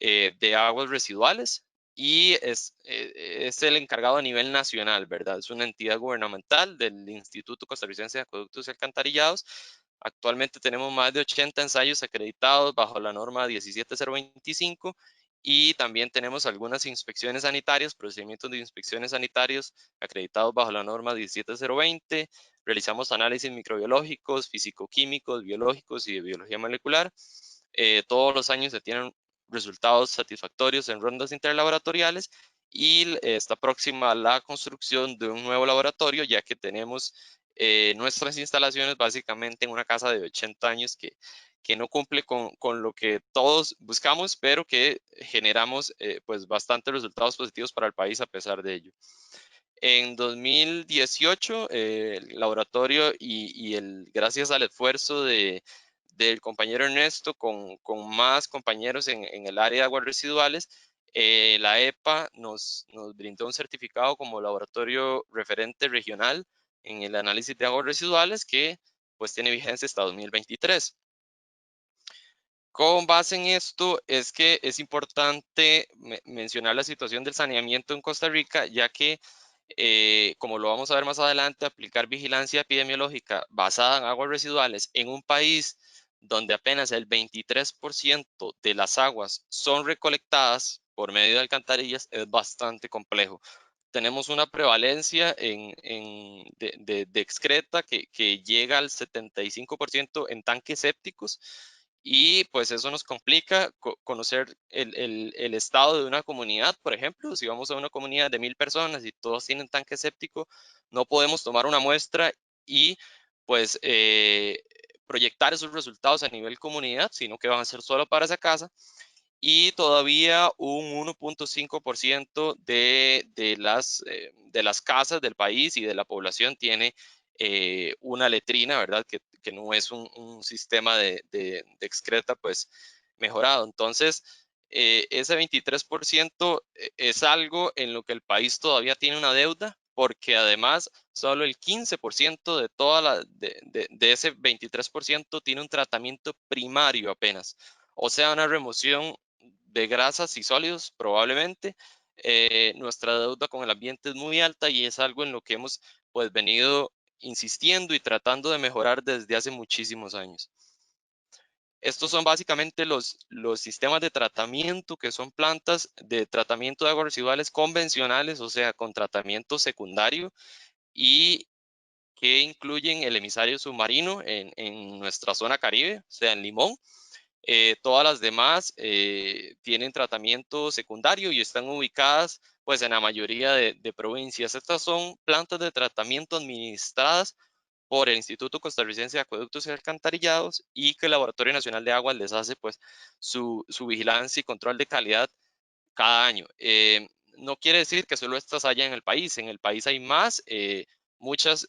Speaker 3: de aguas residuales y es el encargado a nivel nacional, ¿verdad? Es una entidad gubernamental del Instituto Costarricense de Acueductos y Alcantarillados. Actualmente tenemos más de 80 ensayos acreditados bajo la norma 17025 y también tenemos algunas inspecciones sanitarias, procedimientos de inspecciones sanitarios acreditados bajo la norma 17020. Realizamos análisis microbiológicos, físico-químicos, biológicos y de biología molecular. Todos los años se tienen resultados satisfactorios en rondas interlaboratoriales y está próxima la construcción de un nuevo laboratorio, ya que tenemos nuestras instalaciones básicamente en una casa de 80 años que no cumple con lo que todos buscamos, pero que generamos pues bastantes resultados positivos para el país a pesar de ello. En 2018, el laboratorio gracias al esfuerzo del compañero Ernesto con más compañeros en el área de aguas residuales, la EPA nos brindó un certificado como laboratorio referente regional en el análisis de aguas residuales que pues tiene vigencia hasta 2023. Con base en esto es que es importante mencionar la situación del saneamiento en Costa Rica, ya que, como lo vamos a ver más adelante, aplicar vigilancia epidemiológica basada en aguas residuales en un país donde apenas el 23% de las aguas son recolectadas por medio de alcantarillas es bastante complejo. Tenemos una prevalencia de excreta que llega al 75% en tanques sépticos y pues eso nos complica conocer el estado de una comunidad. Por ejemplo, si vamos a una comunidad de 1000 personas y todos tienen tanque séptico, no podemos tomar una muestra y pues proyectar esos resultados a nivel comunidad, sino que van a ser solo para esa casa. Y todavía un 1.5% de las casas del país y de la población tiene una letrina, ¿verdad? Que no es un sistema de excreta pues mejorado. Entonces, ese 23% es algo en lo que el país todavía tiene una deuda, porque además solo el 15% de ese 23% tiene un tratamiento primario apenas, o sea, una remoción de grasas y sólidos probablemente. Nuestra deuda con el ambiente es muy alta y es algo en lo que hemos pues venido insistiendo y tratando de mejorar desde hace muchísimos años. Estos son básicamente los sistemas de tratamiento, que son plantas de tratamiento de aguas residuales convencionales, o sea, con tratamiento secundario y que incluyen el emisario submarino en nuestra zona Caribe, o sea, en Limón. Todas las demás tienen tratamiento secundario y están ubicadas, pues en la mayoría de provincias. Estas son plantas de tratamiento administradas por el Instituto Costarricense de Acueductos y Alcantarillados y que el Laboratorio Nacional de Aguas les hace pues su vigilancia y control de calidad cada año. No quiere decir que solo estas haya en el país hay más, muchas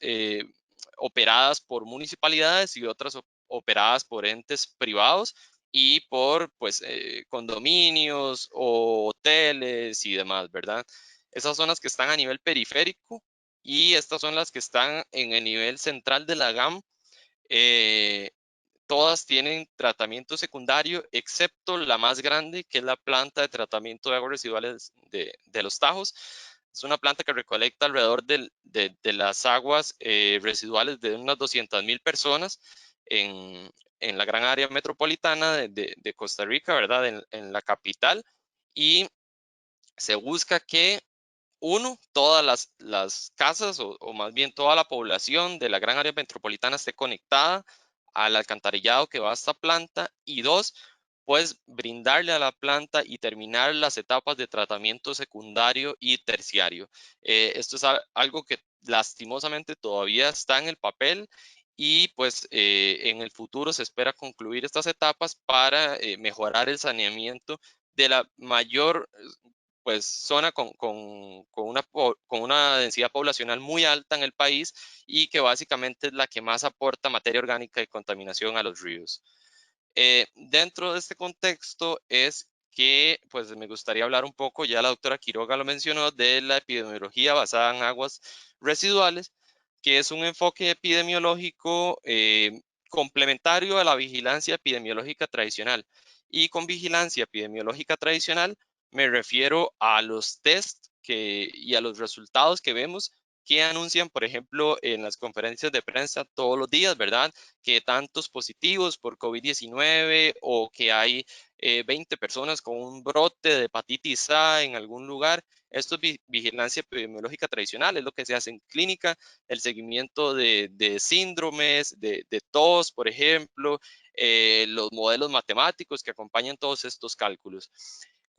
Speaker 3: operadas por municipalidades y otras operadas por entes privados y por pues condominios o hoteles y demás, ¿verdad? Esas son las que están a nivel periférico y estas son las que están en el nivel central de la GAM. Todas tienen tratamiento secundario, excepto la más grande, que es la planta de tratamiento de aguas residuales de Los Tajos. Es una planta que recolecta alrededor de las aguas residuales de unas 200,000 personas en la gran área metropolitana de Costa Rica, ¿verdad? En la capital. Y se busca que todas las casas o más bien toda la población de la gran área metropolitana esté conectada al alcantarillado que va a esta planta y dos, pues brindarle a la planta y terminar las etapas de tratamiento secundario y terciario. Esto es algo que lastimosamente todavía está en el papel y pues en el futuro se espera concluir estas etapas para mejorar el saneamiento de la mayor pues zona con una densidad poblacional muy alta en el país y que básicamente es la que más aporta materia orgánica y contaminación a los ríos. Dentro de este contexto es que pues me gustaría hablar un poco, ya la doctora Quiroga lo mencionó, de la epidemiología basada en aguas residuales, que es un enfoque epidemiológico complementario a la vigilancia epidemiológica tradicional. Y con vigilancia epidemiológica tradicional me refiero a los test y a los resultados que vemos que anuncian, por ejemplo, en las conferencias de prensa todos los días, ¿verdad? Que tantos positivos por COVID-19 o que hay 20 personas con un brote de hepatitis A en algún lugar. Esto es vigilancia epidemiológica tradicional, es lo que se hace en clínica, el seguimiento de síndromes, de tos, por ejemplo, los modelos matemáticos que acompañan todos estos cálculos.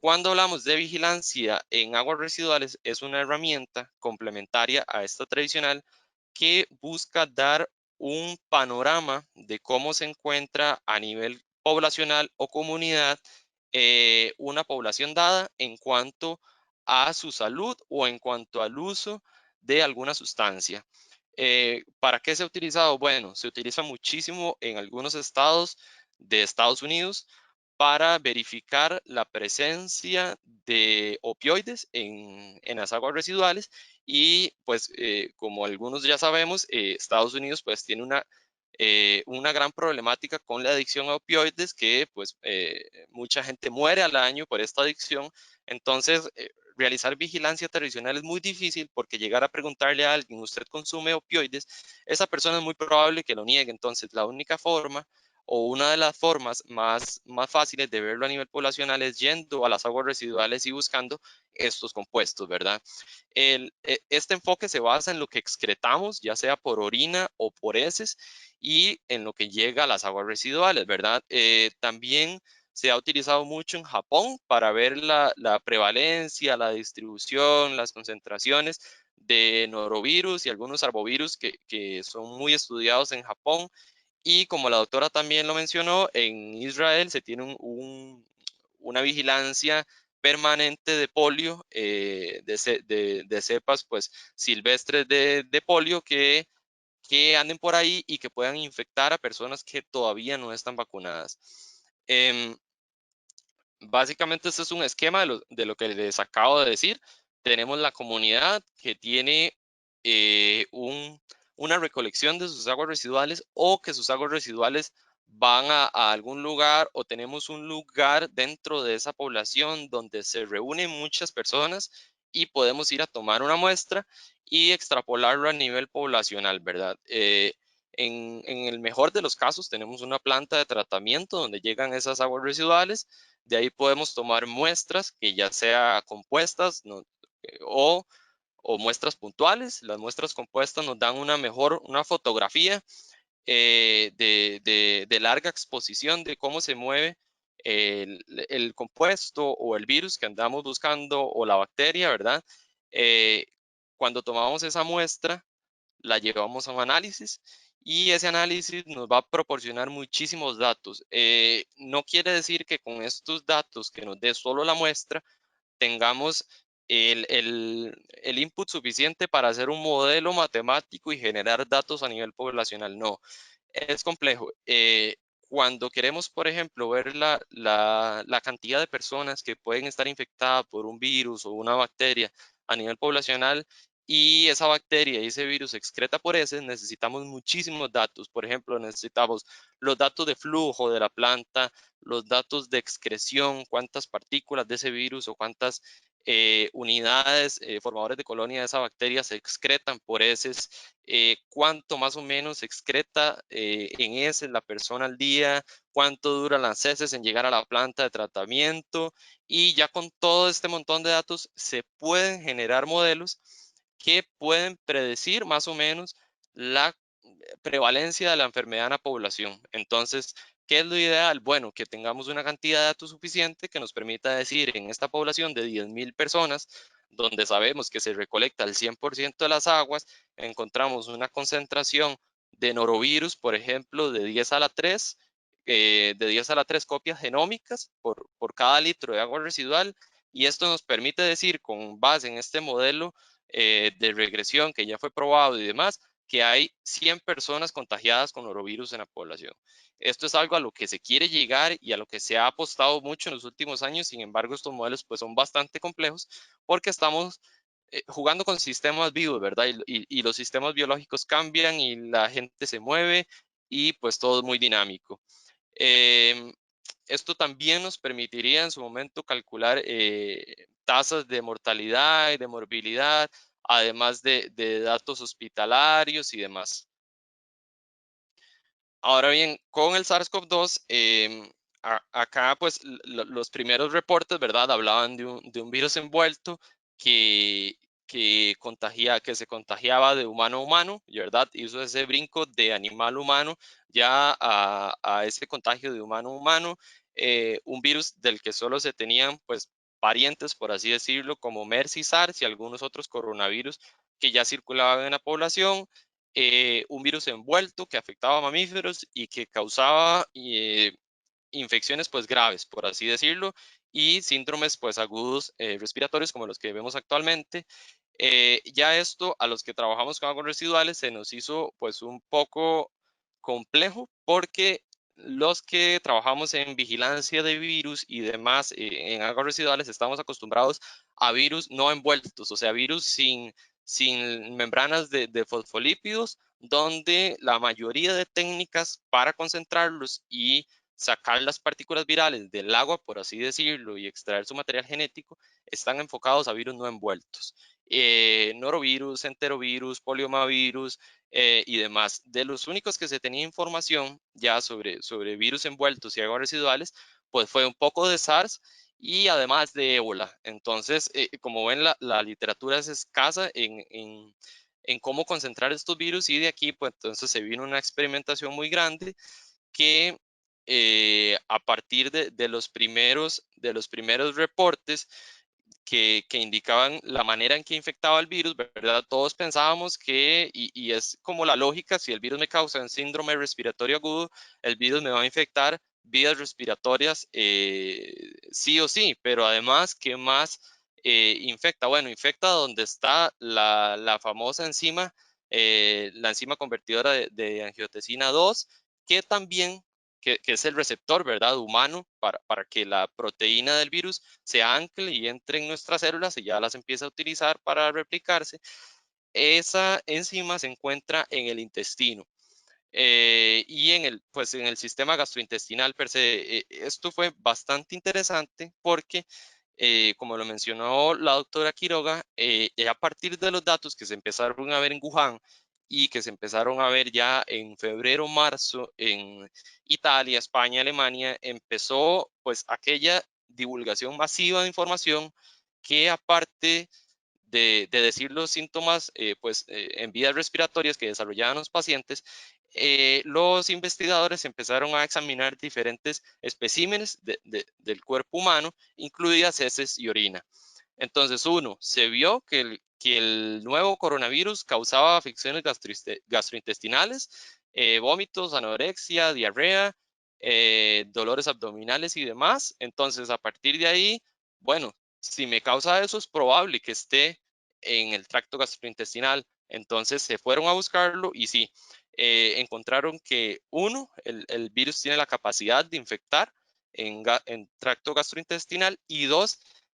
Speaker 3: Cuando hablamos de vigilancia en aguas residuales, es una herramienta complementaria a esta tradicional que busca dar un panorama de cómo se encuentra a nivel poblacional o comunidad una población dada en cuanto a su salud o en cuanto al uso de alguna sustancia. ¿Para qué se ha utilizado? Bueno, se utiliza muchísimo en algunos estados de Estados Unidos para verificar la presencia de opioides en las aguas residuales y pues como algunos ya sabemos, Estados Unidos pues tiene una gran problemática con la adicción a opioides que pues mucha gente muere al año por esta adicción. Entonces, realizar vigilancia tradicional es muy difícil porque llegar a preguntarle a alguien, ¿usted consume opioides? Esa persona es muy probable que lo niegue. Entonces, la única forma o una de las formas más fáciles de verlo a nivel poblacional es yendo a las aguas residuales y buscando estos compuestos, ¿verdad? Este enfoque se basa en lo que excretamos, ya sea por orina o por heces, y en lo que llega a las aguas residuales, ¿verdad? También se ha utilizado mucho en Japón para ver la prevalencia, la distribución, las concentraciones de norovirus y algunos arbovirus que son muy estudiados en Japón. Y como la doctora también lo mencionó, en Israel se tiene una vigilancia permanente de polio, de cepas pues, silvestres de polio que anden por ahí y que puedan infectar a personas que todavía no están vacunadas. Básicamente este es un esquema de lo que les acabo de decir. Tenemos la comunidad que tiene una recolección de sus aguas residuales o que sus aguas residuales van a algún lugar o tenemos un lugar dentro de esa población donde se reúnen muchas personas y podemos ir a tomar una muestra y extrapolarlo a nivel poblacional, ¿verdad? En el mejor de los casos tenemos una planta de tratamiento donde llegan esas aguas residuales. De ahí podemos tomar muestras que ya sea compuestas o, o muestras puntuales. Las muestras compuestas nos dan una fotografía de larga exposición de cómo se mueve el compuesto o el virus que andamos buscando o la bacteria, ¿verdad? Cuando tomamos esa muestra, la llevamos a un análisis y ese análisis nos va a proporcionar muchísimos datos. No quiere decir que con estos datos que nos dé solo la muestra tengamos el input suficiente para hacer un modelo matemático y generar datos a nivel poblacional. No, es complejo. Cuando queremos, por ejemplo, ver la cantidad de personas que pueden estar infectadas por un virus o una bacteria a nivel poblacional y esa bacteria y ese virus excreta por heces, necesitamos muchísimos datos. Por ejemplo, necesitamos los datos de flujo de la planta, los datos de excreción, cuántas partículas de ese virus o cuántas unidades formadores de colonia de esa bacteria se excretan por heces, cuánto más o menos excreta en heces la persona al día, cuánto duran las heces en llegar a la planta de tratamiento, y ya con todo este montón de datos se pueden generar modelos que pueden predecir más o menos la prevalencia de la enfermedad en la población. Entonces, ¿qué es lo ideal? Bueno, que tengamos una cantidad de datos suficiente que nos permita decir en esta población de 10.000 personas, donde sabemos que se recolecta el 100% de las aguas, encontramos una concentración de norovirus, por ejemplo, de 10 a la 3, de 10 a la 3 copias genómicas por cada litro de agua residual, y esto nos permite decir, con base en este modelo de regresión que ya fue probado y demás, que hay 100 personas contagiadas con norovirus en la población. Esto es algo a lo que se quiere llegar y a lo que se ha apostado mucho en los últimos años. Sin embargo, estos modelos pues son bastante complejos porque estamos jugando con sistemas vivos, ¿verdad? Y los sistemas biológicos cambian y la gente se mueve y pues todo es muy dinámico. Esto también nos permitiría en su momento calcular tasas de mortalidad y de morbilidad, además de datos hospitalarios y demás. Ahora bien, con el SARS-CoV-2, acá pues los primeros reportes, ¿verdad? Hablaban de un virus envuelto que, que se contagiaba de humano a humano, ¿verdad? Hizo ese brinco de animal a humano ya a ese contagio de humano a humano, un virus del que solo se tenían pues parientes, por así decirlo, como MERS y SARS y algunos otros coronavirus que ya circulaban en la población, un virus envuelto que afectaba a mamíferos y que causaba infecciones pues graves, por así decirlo, y síndromes pues agudos respiratorios como los que vemos actualmente. Ya esto a los que trabajamos con aguas residuales se nos hizo pues un poco complejo porque los que trabajamos en vigilancia de virus y demás en aguas residuales estamos acostumbrados a virus no envueltos, o sea, virus sin membranas de fosfolípidos, donde la mayoría de técnicas para concentrarlos y sacar las partículas virales del agua, por así decirlo, y extraer su material genético, están enfocados a virus no envueltos. Norovirus, enterovirus, poliomavirus y demás. De los únicos que se tenía información ya sobre virus envueltos y aguas residuales, pues fue un poco de SARS y además de ébola. Entonces, como ven, la literatura es escasa en cómo concentrar estos virus, y de aquí, pues entonces se vino una experimentación muy grande que a partir de los primeros reportes que indicaban la manera en que infectaba el virus, ¿verdad? Todos pensábamos que, y es como la lógica, si el virus me causa un síndrome respiratorio agudo, el virus me va a infectar vías respiratorias sí o sí, pero además, ¿qué más infecta? Bueno, infecta donde está la famosa enzima, la enzima convertidora de angiotensina 2, que también, que es el receptor, ¿verdad? Humano para que la proteína del virus se ancle y entre en nuestras células y ya las empieza a utilizar para replicarse. Esa enzima se encuentra en el intestino y pues en el sistema gastrointestinal per se. Esto fue bastante interesante porque, como lo mencionó la doctora Quiroga, a partir de los datos que se empezaron a ver en Wuhan y que se empezaron a ver ya en febrero, marzo en Italia, España, Alemania, empezó pues aquella divulgación masiva de información que, aparte de decir los síntomas en vías respiratorias que desarrollaban los pacientes, los investigadores empezaron a examinar diferentes especímenes del cuerpo humano, incluidas heces y orina. Entonces, se vio que el nuevo coronavirus causaba afecciones gastrointestinales, vómitos, anorexia, diarrea, dolores abdominales y demás. Entonces, a partir de ahí, bueno, si me causa eso, es probable que esté en el tracto gastrointestinal. Entonces, se fueron a buscarlo y sí, encontraron que el virus tiene la capacidad de infectar en tracto gastrointestinal, y dos,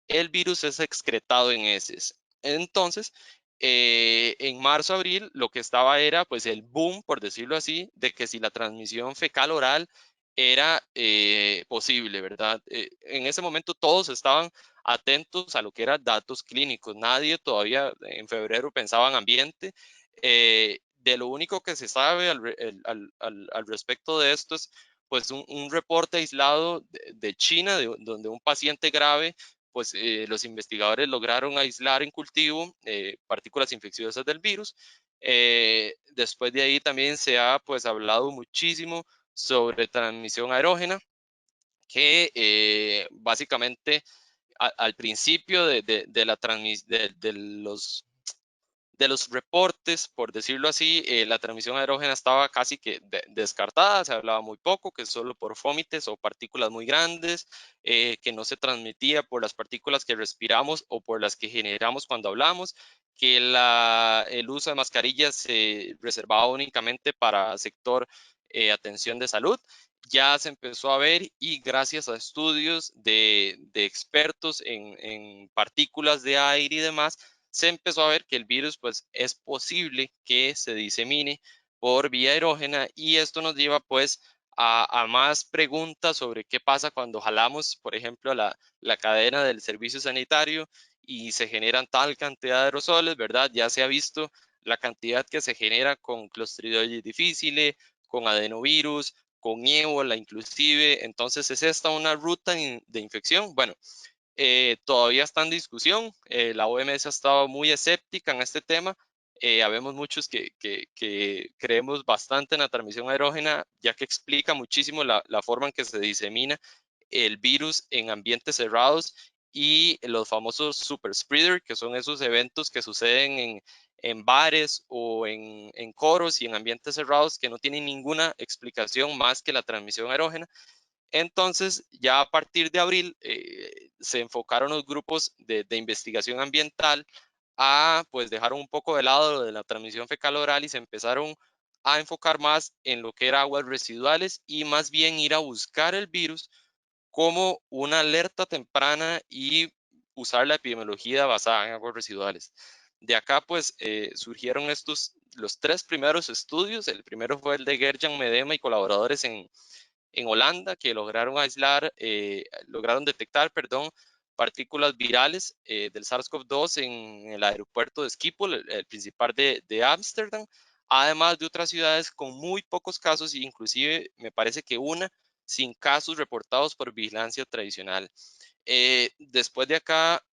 Speaker 3: el virus es excretado en heces. Entonces, en marzo, abril, lo que estaba era pues el boom, por decirlo así, de que si la transmisión fecal oral era posible, ¿verdad? En ese momento todos estaban atentos a lo que eran datos clínicos. Nadie todavía en febrero pensaba en ambiente. De lo único que se sabe al respecto de esto es pues un reporte aislado de China, donde un paciente grave, pues los investigadores lograron aislar en cultivo partículas infecciosas del virus. Después de ahí también se ha pues hablado muchísimo sobre transmisión aerógena, que básicamente al principio de la de los reportes, por decirlo así, la transmisión aerógena estaba casi que descartada, se hablaba muy poco, que solo por fomites o partículas muy grandes, que no se transmitía por las partículas que respiramos o por las que generamos cuando hablamos, que el uso de mascarillas se reservaba únicamente para sector atención de salud. Ya se empezó a ver, y gracias a estudios de expertos en partículas de aire y demás, se empezó a ver que el virus pues es posible que se disemine por vía aerógena, y esto nos lleva pues a más preguntas sobre qué pasa cuando jalamos, por ejemplo, la cadena del servicio sanitario y se generan tal cantidad de aerosoles, ¿verdad? Ya se ha visto la cantidad que se genera con Clostridium difficile, con adenovirus, con ébola inclusive. Entonces, ¿es esta una ruta de infección? Bueno, todavía está en discusión. La OMS ha estado muy escéptica en este tema. Habemos muchos que creemos bastante en la transmisión aerógena, ya que explica muchísimo la forma en que se disemina el virus en ambientes cerrados, y los famosos super spreader, que son esos eventos que suceden en bares o en coros y en ambientes cerrados, que no tienen ninguna explicación más que la transmisión aerógena. Entonces, ya a partir de abril, se enfocaron los grupos de investigación ambiental a pues dejar un poco de lado lo de la transmisión fecal oral, y se empezaron a enfocar más en lo que era aguas residuales, y más bien ir a buscar el virus como una alerta temprana y usar la epidemiología basada en aguas residuales. De acá pues surgieron los tres primeros estudios. El primero fue el de Gerjan Medema y colaboradores en Holanda, que lograron detectar, perdón, partículas virales del SARS-CoV-2 en el aeropuerto de Schiphol, el principal de Ámsterdam, además de otras ciudades con muy pocos casos, e inclusive me parece que una sin casos reportados por vigilancia tradicional. Después de acá,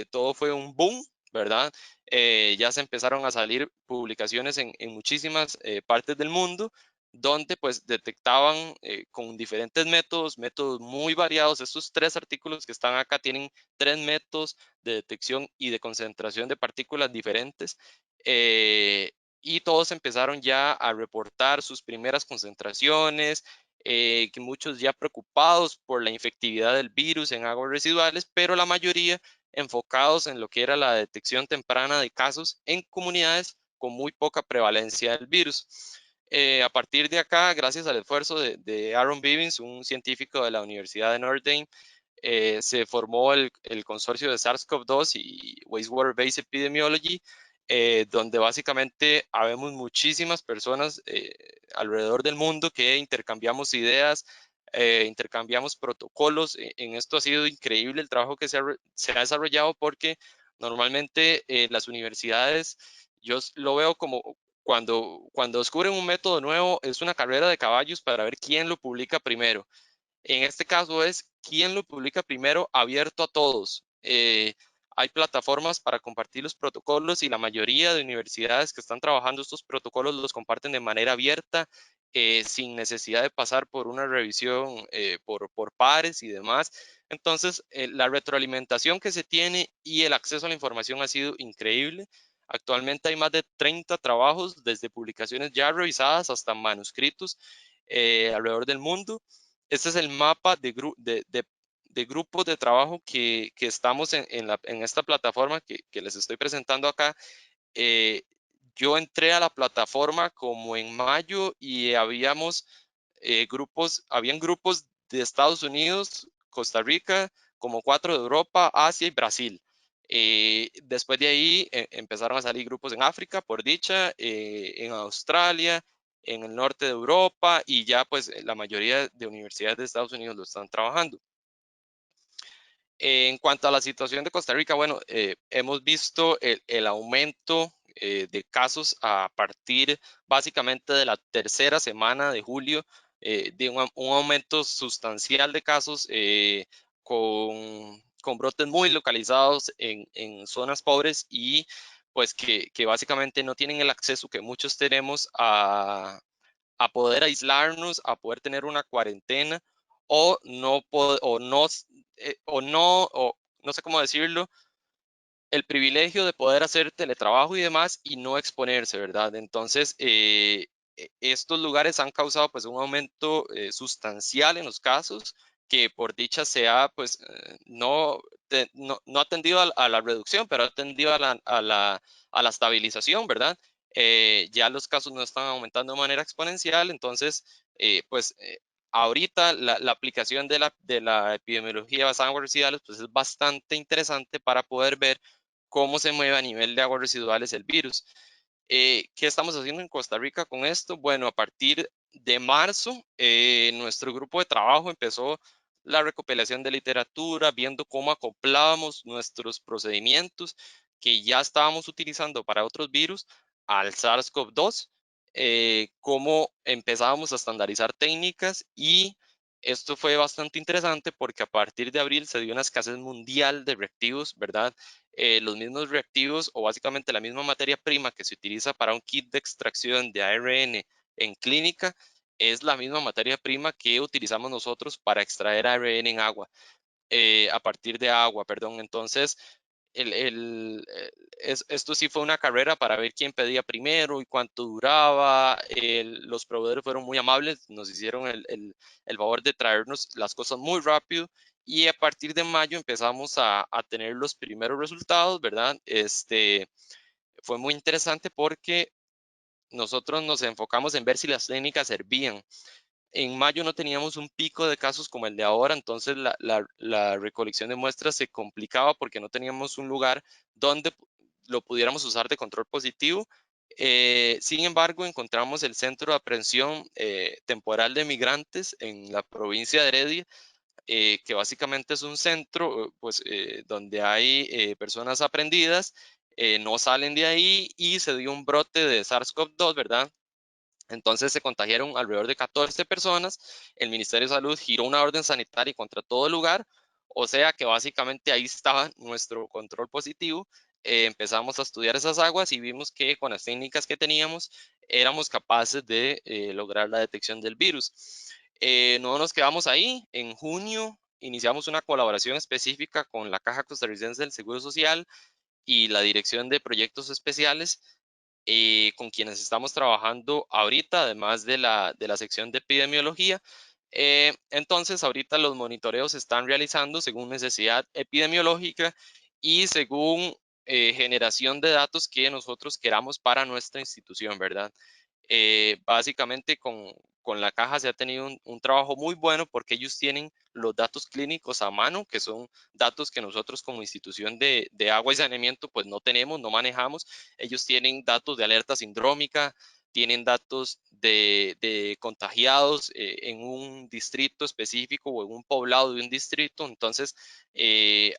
Speaker 3: todo fue un boom, ¿verdad? Ya se empezaron a salir publicaciones en muchísimas partes del mundo, donde pues detectaban con diferentes métodos muy variados. Estos tres artículos que están acá tienen tres métodos de detección y de concentración de partículas diferentes, y todos empezaron ya a reportar sus primeras concentraciones, que muchos ya preocupados por la infectividad del virus en aguas residuales, pero la mayoría enfocados en lo que era la detección temprana de casos en comunidades con muy poca prevalencia del virus. A partir de acá, gracias al esfuerzo de Aaron Bivins, un científico de la Universidad de Notre Dame, se formó el consorcio de SARS-CoV-2 y Wastewater Based Epidemiology, donde básicamente habemos muchísimas personas alrededor del mundo que intercambiamos ideas, intercambiamos protocolos. En esto ha sido increíble el trabajo que se ha desarrollado, porque normalmente las universidades, yo lo veo como cuando descubren un método nuevo, es una carrera de caballos para ver quién lo publica primero. En este caso es quién lo publica primero, abierto a todos. Hay plataformas para compartir los protocolos, y la mayoría de universidades que están trabajando estos protocolos los comparten de manera abierta, sin necesidad de pasar por una revisión por pares y demás. Entonces, la retroalimentación que se tiene y el acceso a la información ha sido increíble. Actualmente hay más de 30 trabajos, desde publicaciones ya revisadas hasta manuscritos alrededor del mundo. Este es el mapa de grupos de trabajo que estamos en esta plataforma que les estoy presentando acá. Yo entré a la plataforma como en mayo y habían grupos de Estados Unidos, Costa Rica, como 4 de Europa, Asia y Brasil. Después de ahí empezaron a salir grupos en África, por dicha, en Australia, en el norte de Europa, y ya pues la mayoría de universidades de Estados Unidos lo están trabajando. En cuanto a la situación de Costa Rica, bueno, hemos visto el aumento de casos a partir básicamente de la tercera semana de julio, de un aumento sustancial de casos con brotes muy localizados en zonas pobres y pues que básicamente no tienen el acceso que muchos tenemos a poder aislarnos, a poder tener una cuarentena o no sé cómo decirlo, el privilegio de poder hacer teletrabajo y demás y no exponerse, ¿verdad? Entonces, estos lugares han causado pues un aumento sustancial en los casos que por dicha se ha pues no atendido a la reducción, pero ha atendido a la estabilización, ¿verdad? Ya los casos no están aumentando de manera exponencial, entonces, ahorita la aplicación de la epidemiología basada en aguas residuales pues es bastante interesante para poder ver cómo se mueve a nivel de aguas residuales el virus. ¿Qué estamos haciendo en Costa Rica con esto? Bueno, a partir de marzo, nuestro grupo de trabajo empezó la recopilación de literatura, viendo cómo acoplábamos nuestros procedimientos que ya estábamos utilizando para otros virus al SARS-CoV-2, cómo empezábamos a estandarizar técnicas y esto fue bastante interesante porque a partir de abril se dio una escasez mundial de reactivos, ¿verdad? Los mismos reactivos o básicamente la misma materia prima que se utiliza para un kit de extracción de ARN en clínica es la misma materia prima que utilizamos nosotros para extraer ARN en agua, a partir de agua, perdón. Entonces, esto sí fue una carrera para ver quién pedía primero y cuánto duraba. Los proveedores fueron muy amables, nos hicieron el favor de traernos las cosas muy rápido y a partir de mayo empezamos a tener los primeros resultados, ¿verdad? Fue muy interesante porque nosotros nos enfocamos en ver si las técnicas servían. En mayo no teníamos un pico de casos como el de ahora, entonces la recolección de muestras se complicaba porque no teníamos un lugar donde lo pudiéramos usar de control positivo. Sin embargo, encontramos el Centro de Aprehensión Temporal de Migrantes en la provincia de Heredia, que básicamente es un centro donde hay personas aprendidas, no salen de ahí y se dio un brote de SARS-CoV-2, ¿verdad? Entonces se contagiaron alrededor de 14 personas. El Ministerio de Salud giró una orden sanitaria contra todo el lugar. O sea que básicamente ahí estaba nuestro control positivo. Empezamos a estudiar esas aguas y vimos que con las técnicas que teníamos éramos capaces de lograr la detección del virus. No nos quedamos ahí. En junio iniciamos una colaboración específica con la Caja Costarricense del Seguro Social y la Dirección de Proyectos Especiales, con quienes estamos trabajando ahorita, además de la sección de epidemiología. Entonces, ahorita los monitoreos se están realizando según necesidad epidemiológica y según generación de datos que nosotros queramos para nuestra institución, ¿verdad? Básicamente con la caja se ha tenido un trabajo muy bueno porque ellos tienen los datos clínicos a mano, que son datos que nosotros como institución de agua y saneamiento pues no tenemos, no manejamos. Ellos tienen datos de alerta sindrómica, tienen datos de contagiados en un distrito específico o en un poblado de un distrito. Entonces,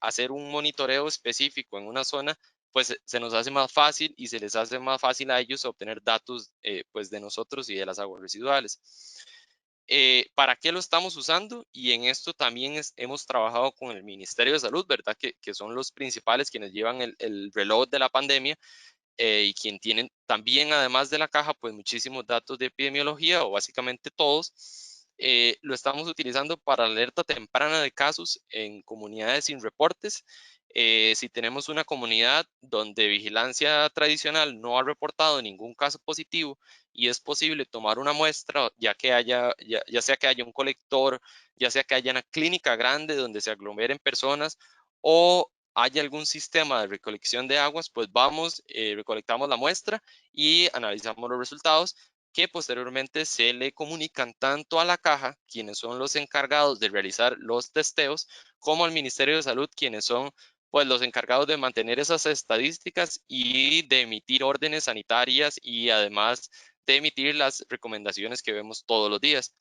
Speaker 3: hacer un monitoreo específico en una zona pues se nos hace más fácil y se les hace más fácil a ellos obtener datos pues de nosotros y de las aguas residuales. ¿Para qué lo estamos usando? Y en esto también hemos trabajado con el Ministerio de Salud, ¿verdad? Que son los principales quienes llevan el reloj de la pandemia. y quien tiene también, además de la caja, pues muchísimos datos de epidemiología, o básicamente todos. Lo estamos utilizando para alerta temprana de casos en comunidades sin reportes. Si tenemos una comunidad donde vigilancia tradicional no ha reportado ningún caso positivo y es posible tomar una muestra, ya sea que haya un colector, ya sea que haya una clínica grande donde se aglomeren personas, o haya algún sistema de recolección de aguas, pues vamos, recolectamos la muestra y analizamos los resultados, que posteriormente se le comunican tanto a la caja, quienes son los encargados de realizar los testeos, como al Ministerio de Salud, quienes son pues los encargados de mantener esas estadísticas y de emitir órdenes sanitarias, y además de emitir las recomendaciones que vemos todos los días.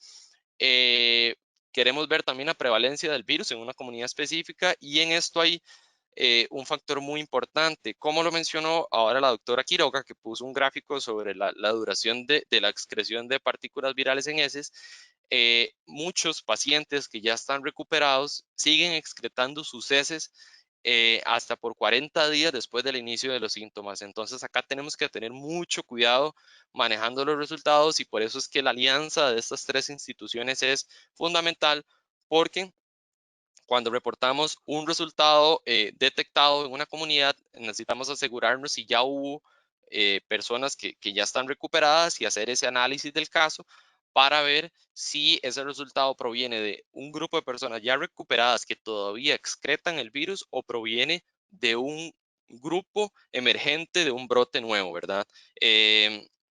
Speaker 3: Queremos ver también la prevalencia del virus en una comunidad específica, y en esto hay un factor muy importante, como lo mencionó ahora la doctora Quiroga, que puso un gráfico sobre la duración de la excreción de partículas virales en heces. Muchos pacientes que ya están recuperados siguen excretando sus heces hasta por 40 días después del inicio de los síntomas. Entonces acá tenemos que tener mucho cuidado manejando los resultados, y por eso es que la alianza de estas tres instituciones es fundamental, porque cuando reportamos un resultado detectado en una comunidad, necesitamos asegurarnos si ya hubo personas que ya están recuperadas, y hacer ese análisis del caso para ver si ese resultado proviene de un grupo de personas ya recuperadas que todavía excretan el virus, o proviene de un grupo emergente de un brote nuevo, ¿verdad?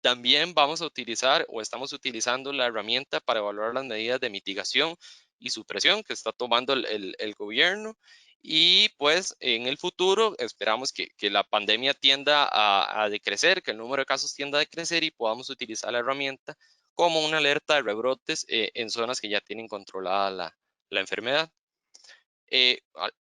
Speaker 3: También vamos a utilizar, o estamos utilizando, la herramienta para evaluar las medidas de mitigación y supresión que está tomando el gobierno. Y pues en el futuro esperamos que la pandemia tienda a decrecer, que el número de casos tienda a decrecer, y podamos utilizar la herramienta como una alerta de rebrotes en zonas que ya tienen controlada la enfermedad.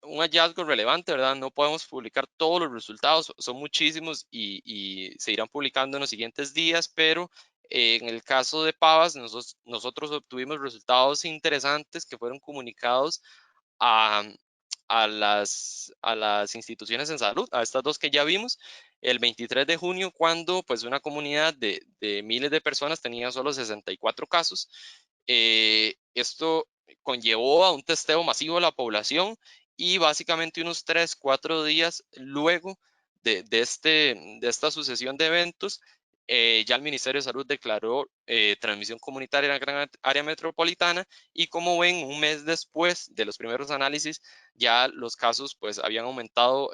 Speaker 3: Un hallazgo relevante, ¿verdad? No podemos publicar todos los resultados, son muchísimos, y se irán publicando en los siguientes días, pero en el caso de Pavas, nosotros obtuvimos resultados interesantes que fueron comunicados a, a las instituciones en salud, a estas dos que ya vimos, el 23 de junio, cuando pues una comunidad de miles de personas tenía solo 64 casos. Esto conllevó a un testeo masivo de la población, y básicamente unos 3, 4 días luego de esta sucesión de eventos, ya el Ministerio de Salud declaró transmisión comunitaria en la gran área metropolitana, y como ven, un mes después de los primeros análisis, ya los casos pues habían aumentado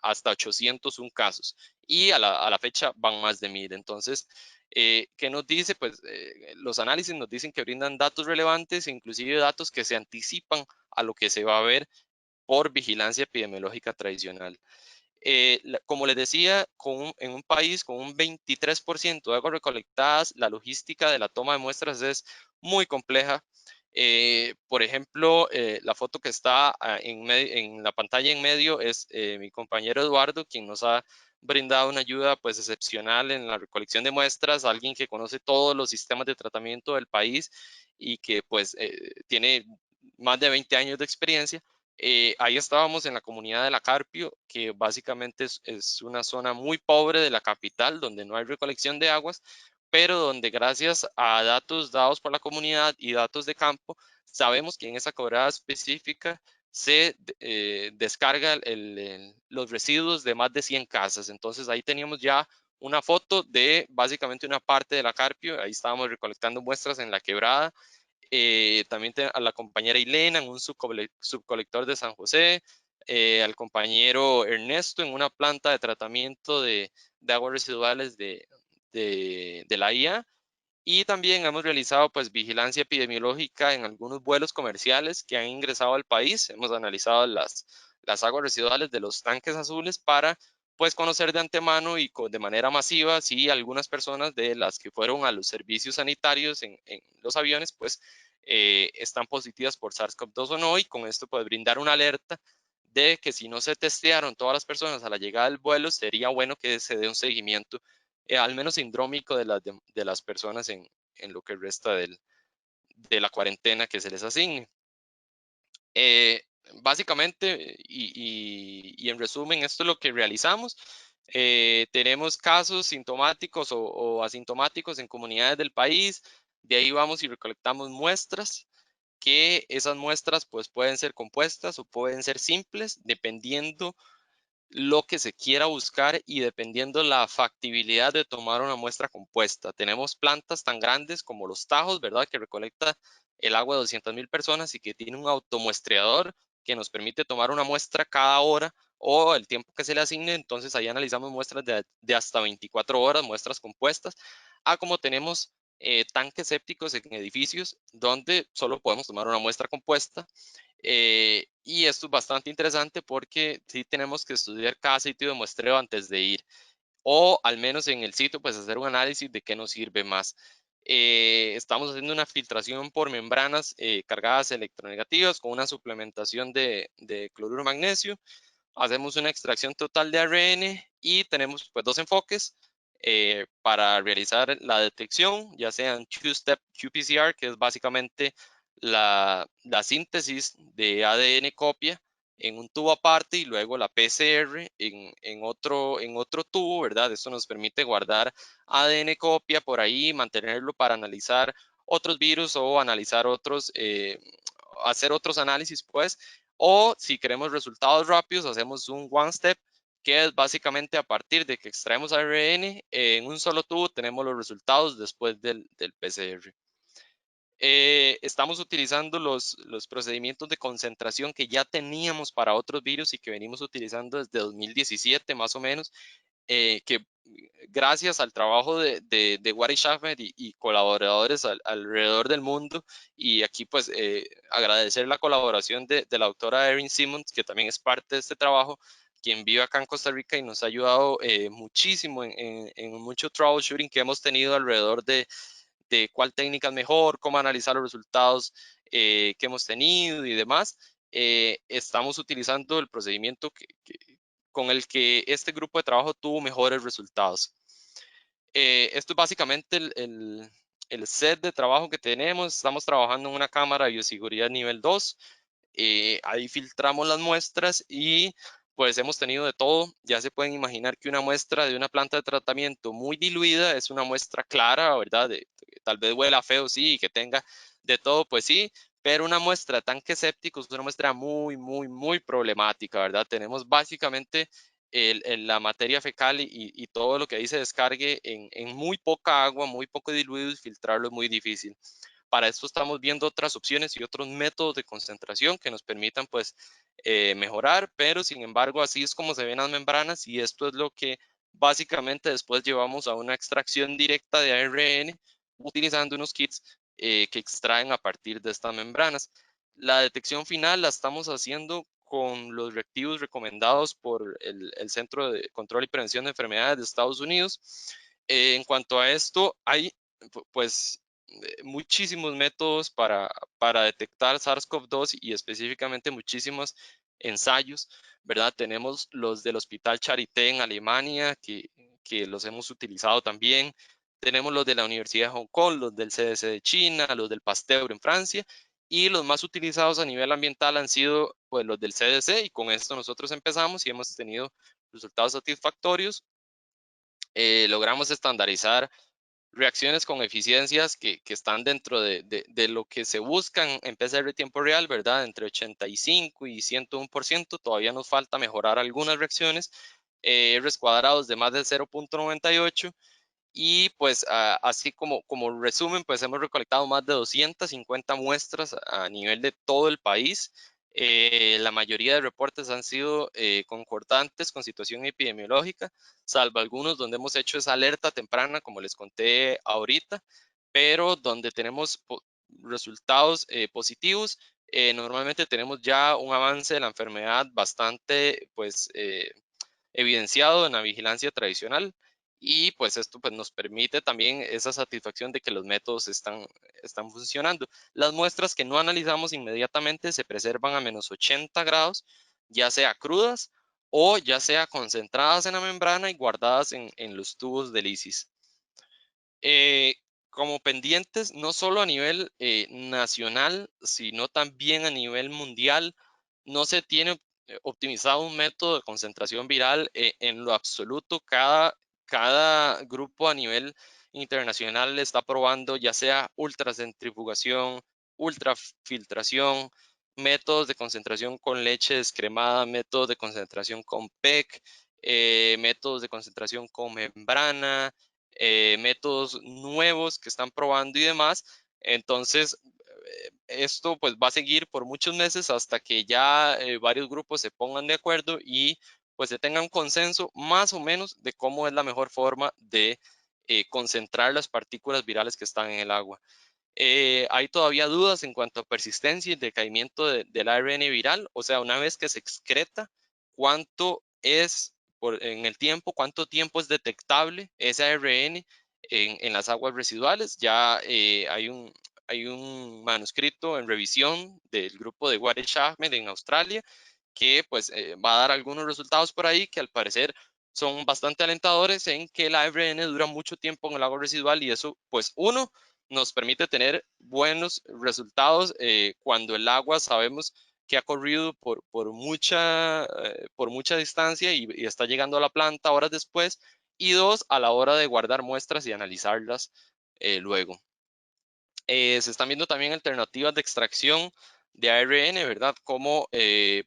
Speaker 3: hasta 801 casos, y a la fecha van más de 1000. Entonces, ¿qué nos dice? Pues los análisis nos dicen que brindan datos relevantes, inclusive datos que se anticipan a lo que se va a ver por vigilancia epidemiológica tradicional. Como les decía, en un país con un 23% de aguas recolectadas, la logística de la toma de muestras es muy compleja. Por ejemplo, la foto que está en la pantalla en medio es mi compañero Eduardo, quien nos ha brindado una ayuda pues excepcional en la recolección de muestras, alguien que conoce todos los sistemas de tratamiento del país, y que pues tiene más de 20 años de experiencia. Ahí estábamos en la comunidad de La Carpio, que básicamente es una zona muy pobre de la capital, donde no hay recolección de aguas, pero donde, gracias a datos dados por la comunidad y datos de campo, sabemos que en esa quebrada específica se descarga los residuos de más de 100 casas. Entonces ahí teníamos ya una foto de básicamente una parte de La Carpio. Ahí estábamos recolectando muestras en la quebrada. También a la compañera Ilena en un subcolector de San José, al compañero Ernesto en una planta de tratamiento de aguas residuales de la IA. Y también hemos realizado pues vigilancia epidemiológica en algunos vuelos comerciales que han ingresado al país. Hemos analizado las aguas residuales de los tanques azules para pues conocer de antemano y de manera masiva si algunas personas de las que fueron a los servicios sanitarios en los aviones pues están positivas por SARS-CoV-2 o no, y con esto pues brindar una alerta de que si no se testearon todas las personas a la llegada del vuelo, sería bueno que se dé un seguimiento al menos sindrómico de las personas en lo que resta de la cuarentena que se les asigne. Básicamente, y en resumen, esto es lo que realizamos. Tenemos casos sintomáticos o asintomáticos en comunidades del país. De ahí vamos y recolectamos muestras, que esas muestras pues pueden ser compuestas o pueden ser simples, dependiendo lo que se quiera buscar y dependiendo la factibilidad de tomar una muestra compuesta. Tenemos plantas tan grandes como los Tajos, ¿verdad? Que recolecta el agua de 200,000 personas y que tiene un automuestreador que nos permite tomar una muestra cada hora o el tiempo que se le asigne. Entonces ahí analizamos muestras de hasta 24 horas, muestras compuestas, a como tenemos tanques sépticos en edificios donde solo podemos tomar una muestra compuesta. Y esto es bastante interesante porque sí tenemos que estudiar cada sitio de muestreo antes de ir, o al menos en el sitio pues hacer un análisis de qué nos sirve más. Estamos haciendo una filtración por membranas cargadas electronegativas con una suplementación de cloruro magnesio. Hacemos una extracción total de ARN y tenemos pues 2 enfoques para realizar la detección, ya sean two-step qPCR, que es básicamente la síntesis de ADN copia en un tubo aparte, y luego la PCR en otro tubo, ¿verdad? Esto nos permite guardar ADN copia por ahí, mantenerlo para analizar otros virus o analizar hacer otros análisis, pues. O si queremos resultados rápidos, hacemos un one step, que es básicamente a partir de que extraemos ARN en un solo tubo, tenemos los resultados después del PCR. Estamos utilizando los procedimientos de concentración que ya teníamos para otros virus y que venimos utilizando desde 2017 más o menos, que gracias al trabajo de Wari Schaffer y colaboradores alrededor del mundo, y aquí pues agradecer la colaboración de la doctora Erin Simmons, que también es parte de este trabajo, quien vive acá en Costa Rica y nos ha ayudado muchísimo en mucho troubleshooting que hemos tenido alrededor de cuál técnica es mejor, cómo analizar los resultados que hemos tenido y demás. Estamos utilizando el procedimiento con el que este grupo de trabajo tuvo mejores resultados. Esto es básicamente el set de trabajo que tenemos. Estamos trabajando en una cámara de bioseguridad nivel 2. Ahí filtramos las muestras y pues hemos tenido de todo. Ya se pueden imaginar que una muestra de una planta de tratamiento muy diluida es una muestra clara, ¿verdad? Tal vez huela feo, sí, que tenga de todo, pues sí, pero una muestra de tanque séptico es una muestra muy, muy, muy problemática, ¿verdad? Tenemos básicamente la materia fecal y todo lo que ahí se descargue en muy poca agua, muy poco diluido, y filtrarlo es muy difícil. Para esto estamos viendo otras opciones y otros métodos de concentración que nos permitan pues mejorar, pero sin embargo así es como se ven las membranas, y esto es lo que básicamente después llevamos a una extracción directa de ARN utilizando unos kits que extraen a partir de estas membranas. La detección final la estamos haciendo con los reactivos recomendados por el Centro de Control y Prevención de Enfermedades de Estados Unidos. En cuanto a esto, hay pues muchísimos métodos para detectar SARS-CoV-2 y específicamente muchísimos ensayos, ¿verdad? Tenemos los del Hospital Charité en Alemania, que los hemos utilizado también. Tenemos los de la Universidad de Hong Kong, los del CDC de China, los del Pasteur en Francia, y los más utilizados a nivel ambiental han sido pues los del CDC, y con esto nosotros empezamos y hemos tenido resultados satisfactorios. Logramos estandarizar reacciones con eficiencias que están dentro de lo que se buscan en PCR tiempo real, ¿verdad? Entre 85 y 101%. Todavía nos falta mejorar algunas reacciones. R's cuadrados de más de 0.98. Y pues así como resumen, pues hemos recolectado más de 250 muestras a nivel de todo el país. La mayoría de reportes han sido concordantes con situación epidemiológica, salvo algunos donde hemos hecho esa alerta temprana, como les conté ahorita, pero donde tenemos resultados positivos. Normalmente tenemos ya un avance de la enfermedad bastante pues evidenciado en la vigilancia tradicional, y pues esto pues nos permite también esa satisfacción de que los métodos están funcionando. Las muestras que no analizamos inmediatamente se preservan a -80 grados, ya sea crudas o ya sea concentradas en la membrana y guardadas en los tubos de lisis. Como pendientes, no solo a nivel nacional, sino también a nivel mundial, no se tiene optimizado un método de concentración viral. En lo absoluto, cada grupo a nivel internacional está probando ya sea ultracentrifugación, ultrafiltración, métodos de concentración con leche descremada, métodos de concentración con PEC, métodos de concentración con membrana, métodos nuevos que están probando y demás. Entonces, esto pues va a seguir por muchos meses hasta que ya varios grupos se pongan de acuerdo y pues se tenga un consenso más o menos de cómo es la mejor forma de concentrar las partículas virales que están en el agua. Hay todavía dudas en cuanto a persistencia y decaimiento del ARN viral, o sea, una vez que se excreta, cuánto es en el tiempo, cuánto tiempo es detectable ese ARN en las aguas residuales. Ya hay un manuscrito en revisión del grupo de Watershed Ahmed en Australia que pues va a dar algunos resultados por ahí que al parecer son bastante alentadores en que el ARN dura mucho tiempo en el agua residual y eso pues uno nos permite tener buenos resultados cuando el agua sabemos que ha corrido por mucha distancia y está llegando a la planta horas después, y dos, a la hora de guardar muestras y analizarlas luego. Se están viendo también alternativas de extracción de ARN, ¿verdad? Cómo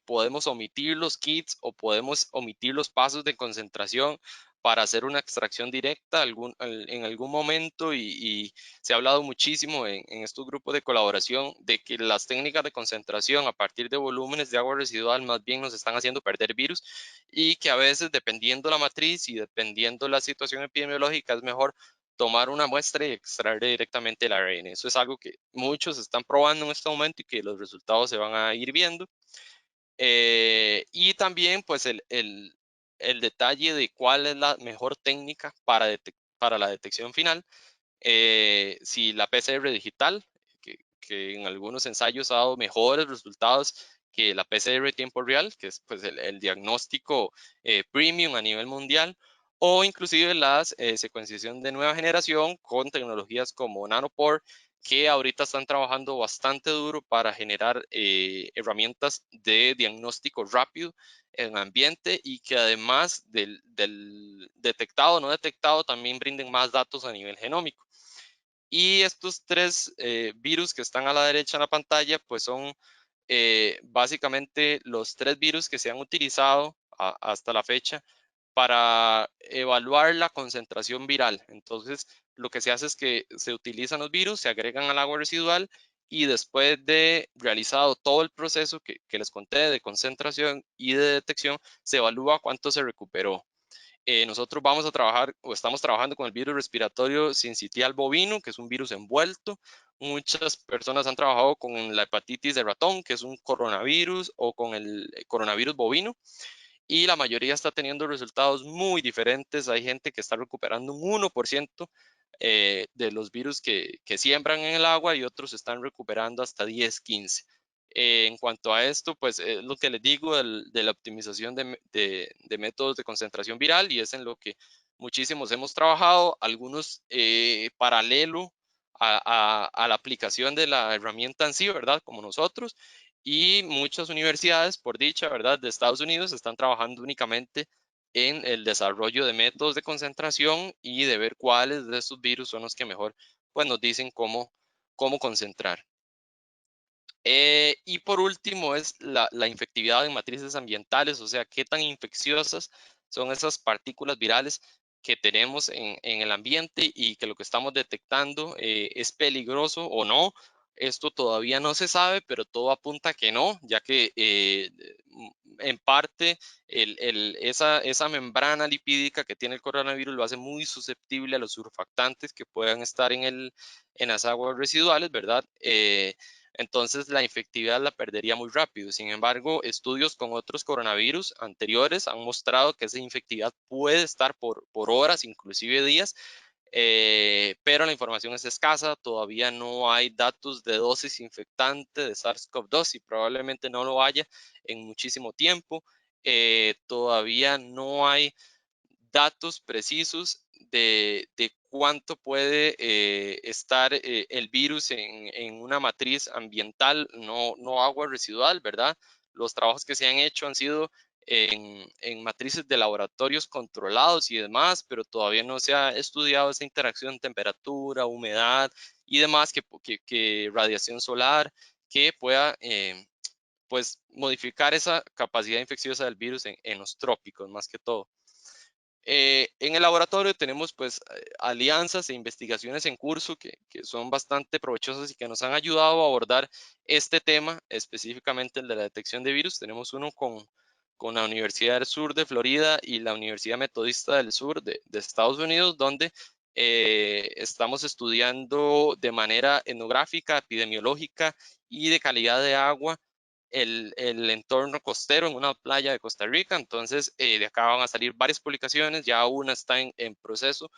Speaker 3: podemos omitir los kits o podemos omitir los pasos de concentración para hacer una extracción directa en algún momento, y se ha hablado muchísimo en estos grupos de colaboración de que las técnicas de concentración a partir de volúmenes de agua residual más bien nos están haciendo perder virus, y que a veces dependiendo la matriz y dependiendo la situación epidemiológica es mejor tomar una muestra y extraer directamente el ARN. Eso es algo que muchos están probando en este momento y que los resultados se van a ir viendo. Y también pues el detalle de cuál es la mejor técnica para la detección final. Si la PCR digital, que en algunos ensayos ha dado mejores resultados que la PCR tiempo real, que es pues el diagnóstico premium a nivel mundial, o inclusive la secuenciación de nueva generación con tecnologías como Nanopore, que ahorita están trabajando bastante duro para generar herramientas de diagnóstico rápido en ambiente y que además del detectado o no detectado también brinden más datos a nivel genómico. Y estos tres virus que están a la derecha en la pantalla, pues son básicamente los tres virus que se han utilizado hasta la fecha para evaluar la concentración viral. Entonces, lo que se hace es que se utilizan los virus, se agregan al agua residual y después de realizado todo el proceso que les conté de concentración y de detección, se evalúa cuánto se recuperó. Nosotros vamos a trabajar o estamos trabajando con el virus respiratorio sincitial bovino, que es un virus envuelto. Muchas personas han trabajado con la hepatitis de ratón, que es un coronavirus, o con el coronavirus bovino, y la mayoría está teniendo resultados muy diferentes. Hay gente que está recuperando un 1% de los virus que siembran en el agua y otros están recuperando hasta 10, 15. En cuanto a esto, pues es lo que les digo de la optimización de métodos de concentración viral, y es en lo que muchísimos hemos trabajado, algunos paralelo a la aplicación de la herramienta en sí, ¿verdad? Como nosotros, y muchas universidades, por dicha, ¿verdad?, de Estados Unidos están trabajando únicamente en el desarrollo de métodos de concentración y de ver cuáles de estos virus son los que mejor pues, nos dicen cómo concentrar. Y por último es la infectividad en matrices ambientales, o sea, qué tan infecciosas son esas partículas virales que tenemos en el ambiente y que lo que estamos detectando es peligroso o no. Esto todavía no se sabe, pero todo apunta a que no, ya que en parte esa membrana lipídica que tiene el coronavirus lo hace muy susceptible a los surfactantes que puedan estar en las aguas residuales, ¿verdad? Entonces la infectividad la perdería muy rápido. Sin embargo, estudios con otros coronavirus anteriores han mostrado que esa infectividad puede estar por horas, inclusive días, pero la información es escasa. Todavía no hay datos de dosis infectante de SARS-CoV-2 y probablemente no lo haya en muchísimo tiempo. Todavía no hay datos precisos de cuánto puede estar el virus en una matriz ambiental, no agua residual, ¿verdad? los trabajos que se han hecho han sido en matrices de laboratorios controlados y demás, pero todavía no se ha estudiado esa interacción temperatura, humedad y demás, que radiación solar, que pueda pues modificar esa capacidad infecciosa del virus en los trópicos más que todo. En el laboratorio tenemos pues alianzas e investigaciones en curso que son bastante provechosas y que nos han ayudado a abordar este tema, específicamente el de la detección de virus. Tenemos uno con la Universidad del Sur de Florida y la Universidad Metodista del Sur de Estados Unidos, donde estamos estudiando de manera etnográfica, epidemiológica y de calidad de agua el entorno costero en una playa de Costa Rica. Entonces, de acá van a salir varias publicaciones, ya una está en proceso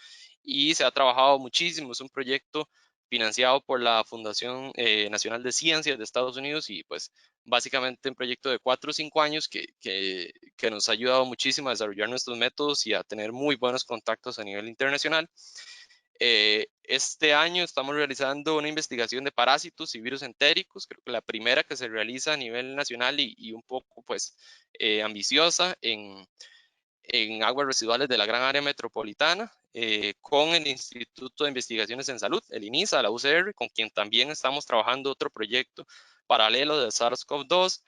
Speaker 3: y se ha trabajado muchísimo. Es un proyecto financiado por la Fundación Nacional de Ciencias de Estados Unidos y pues básicamente un proyecto de 4 o 5 años que nos ha ayudado muchísimo a desarrollar nuestros métodos y a tener muy buenos contactos a nivel internacional. Este año estamos realizando una investigación de parásitos y virus entéricos, creo que la primera que se realiza a nivel nacional y un poco pues ambiciosa en aguas residuales de la gran área metropolitana, con el Instituto de Investigaciones en Salud, el INISA, la UCR, con quien también estamos trabajando otro proyecto paralelo de SARS-CoV-2.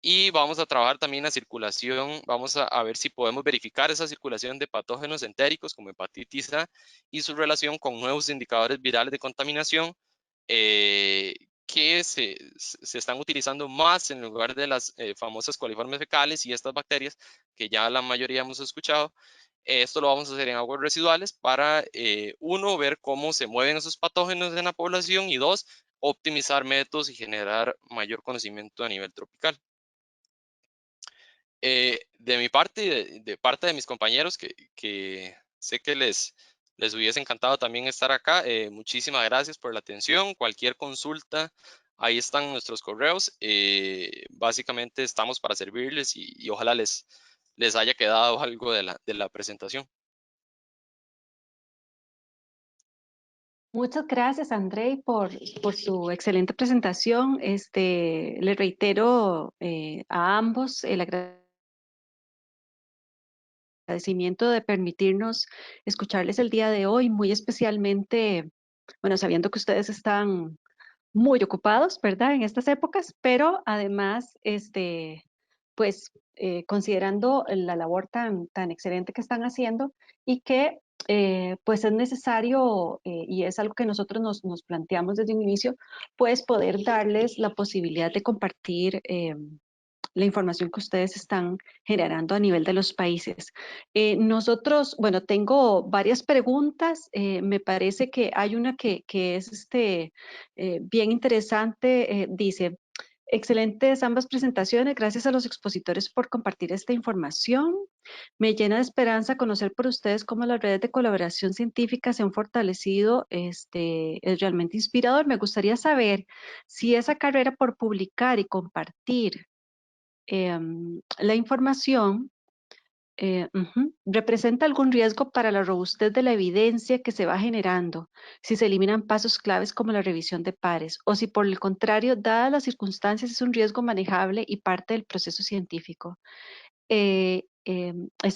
Speaker 3: Y vamos a trabajar también la circulación, vamos a ver si podemos verificar esa circulación de patógenos entéricos como hepatitis A y su relación con nuevos indicadores virales de contaminación que se están utilizando más en lugar de las famosas coliformes fecales y estas bacterias que ya la mayoría hemos escuchado. Esto lo vamos a hacer en aguas residuales para, uno, ver cómo se mueven esos patógenos en la población y dos, optimizar métodos y generar mayor conocimiento a nivel tropical. De mi parte y de parte de mis compañeros, que sé que les hubiese encantado también estar acá, muchísimas gracias por la atención. Cualquier consulta, ahí están nuestros correos. Básicamente estamos para servirles y ojalá les haya quedado algo de la presentación.
Speaker 1: Muchas gracias, Andrei, por su excelente presentación. Le reitero a ambos el agradecimiento de permitirnos escucharles el día de hoy, muy especialmente, bueno, sabiendo que ustedes están muy ocupados, ¿verdad? En estas épocas, pero además, pues, considerando la labor tan excelente que están haciendo y que, pues, es necesario, y es algo que nosotros nos planteamos desde un inicio, pues, poder darles la posibilidad de compartir la información que ustedes están generando a nivel de los países. Nosotros, bueno, tengo varias preguntas. Me parece que hay una que es bien interesante. Dice, excelentes ambas presentaciones. Gracias a los expositores por compartir esta información. Me llena de esperanza conocer por ustedes cómo las redes de colaboración científica se han fortalecido. Es realmente inspirador. Me gustaría saber si esa carrera por publicar y compartir la información representa algún riesgo para la robustez de la evidencia que se va generando, si se eliminan pasos claves como la revisión de pares, o si por el contrario, dadas las circunstancias, es un riesgo manejable y parte del proceso científico. Esa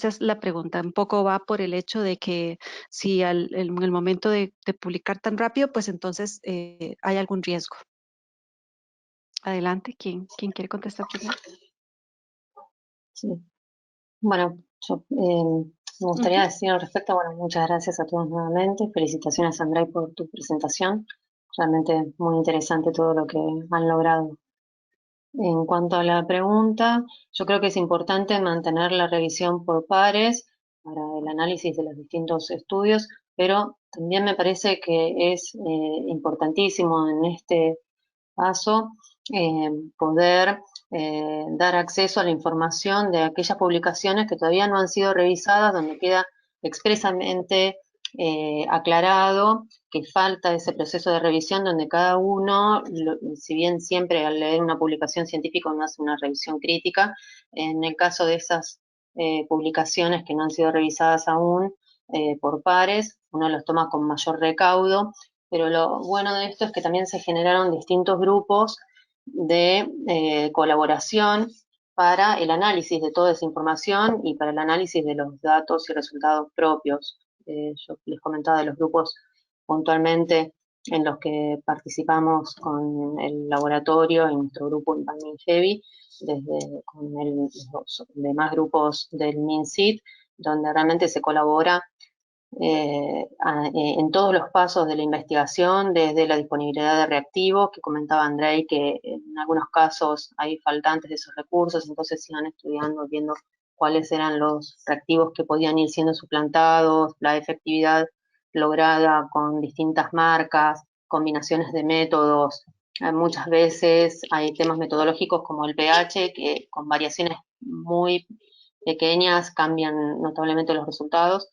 Speaker 1: es la pregunta. Un poco va por el hecho de que si en el momento de publicar tan rápido, pues entonces hay algún riesgo. Adelante, ¿quién quiere contestar primero?
Speaker 2: Sí. Bueno, yo me gustaría decir al respecto, bueno, muchas gracias a todos nuevamente. Felicitaciones, Andrei, por tu presentación. Realmente muy interesante todo lo que han logrado. En cuanto a la pregunta, yo creo que es importante mantener la revisión por pares para el análisis de los distintos estudios, pero también me parece que es importantísimo en este paso poder dar acceso a la información de aquellas publicaciones que todavía no han sido revisadas, donde queda expresamente aclarado que falta ese proceso de revisión donde cada uno, si bien siempre al leer una publicación científica uno hace una revisión crítica, en el caso de esas publicaciones que no han sido revisadas aún por pares, uno los toma con mayor recaudo, pero lo bueno de esto es que también se generaron distintos grupos de colaboración para el análisis de toda esa información y para el análisis de los datos y resultados propios. Yo les comentaba de los grupos puntualmente en los que participamos con el laboratorio y nuestro grupo en Panmin-Heavy, desde con los demás grupos del MinSIT, donde realmente se colabora en todos los pasos de la investigación, desde la disponibilidad de reactivos, que comentaba Andrei, que en algunos casos hay faltantes de esos recursos, entonces se iban estudiando, viendo cuáles eran los reactivos que podían ir siendo suplantados, la efectividad lograda con distintas marcas, combinaciones de métodos. Muchas veces hay temas metodológicos como el pH, que con variaciones muy pequeñas cambian notablemente los resultados,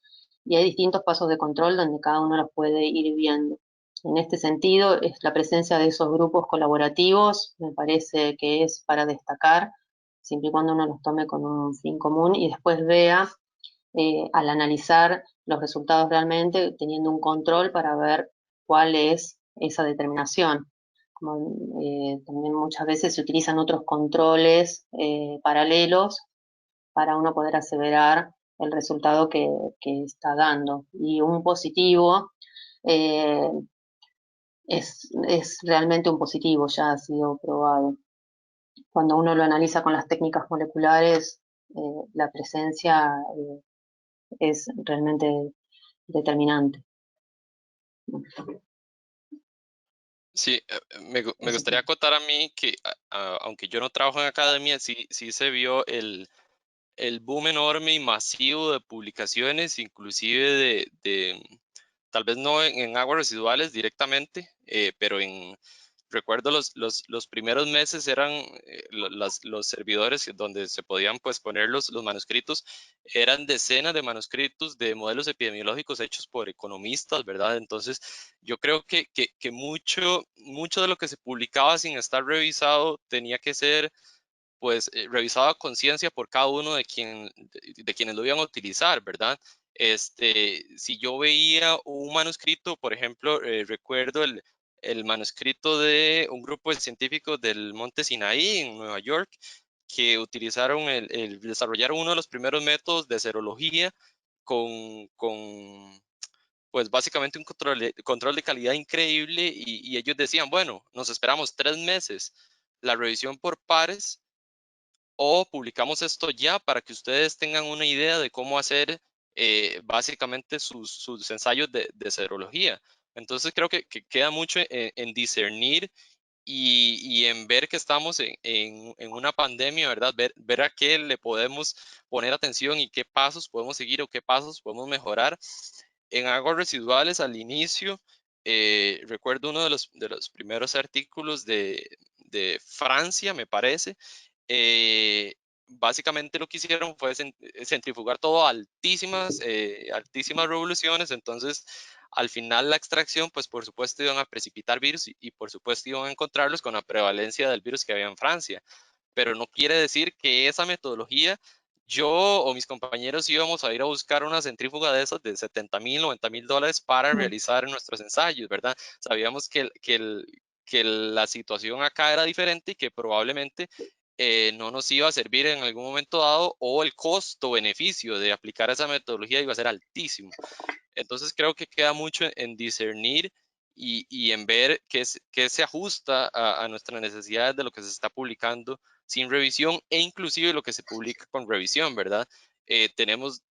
Speaker 2: y hay distintos pasos de control donde cada uno los puede ir viendo. En este sentido, es la presencia de esos grupos colaborativos me parece que es para destacar, siempre y cuando uno los tome con un fin común y después vea, al analizar los resultados realmente, teniendo un control para ver cuál es esa determinación. Como, también muchas veces se utilizan otros controles paralelos para uno poder aseverar el resultado que está dando. Y un positivo eh, es realmente un positivo, ya ha sido probado. Cuando uno lo analiza con las técnicas moleculares, la presencia es realmente determinante.
Speaker 3: Sí, me gustaría acotar a mí que, aunque yo no trabajo en academia, sí se vio el boom enorme y masivo de publicaciones, inclusive tal vez no en aguas residuales directamente, pero recuerdo los primeros meses eran los servidores donde se podían pues poner los manuscritos, eran decenas de manuscritos de modelos epidemiológicos hechos por economistas, ¿verdad? Entonces yo creo que mucho de lo que se publicaba sin estar revisado tenía que ser pues revisado a conciencia por cada uno de quienes lo iban a utilizar, ¿verdad? Si yo veía un manuscrito, por ejemplo, recuerdo el manuscrito de un grupo de científicos del Monte Sinaí en Nueva York que utilizaron desarrollaron uno de los primeros métodos de serología con pues básicamente un control de calidad increíble y ellos decían, bueno, nos esperamos 3 meses la revisión por pares o publicamos esto ya para que ustedes tengan una idea de cómo hacer básicamente sus ensayos de serología. Entonces creo que queda mucho en discernir y en ver que estamos en una pandemia, ¿verdad? Ver a qué le podemos poner atención y qué pasos podemos seguir o qué pasos podemos mejorar. En aguas residuales al inicio, recuerdo uno de los primeros artículos de Francia, me parece, básicamente lo que hicieron fue centrifugar todo a altísimas revoluciones, entonces al final la extracción, pues por supuesto iban a precipitar virus y por supuesto iban a encontrarlos con la prevalencia del virus que había en Francia, pero no quiere decir que esa metodología, yo o mis compañeros íbamos a ir a buscar una centrífuga de esas de $70,000, $90,000 para realizar nuestros ensayos, ¿verdad? Sabíamos que la situación acá era diferente y que probablemente no nos iba a servir en algún momento dado o el costo-beneficio de aplicar esa metodología iba a ser altísimo. Entonces creo que queda mucho en discernir y en ver qué se ajusta a nuestras necesidades de lo que se está publicando sin revisión e inclusive lo que se publica con revisión, ¿verdad? Tenemos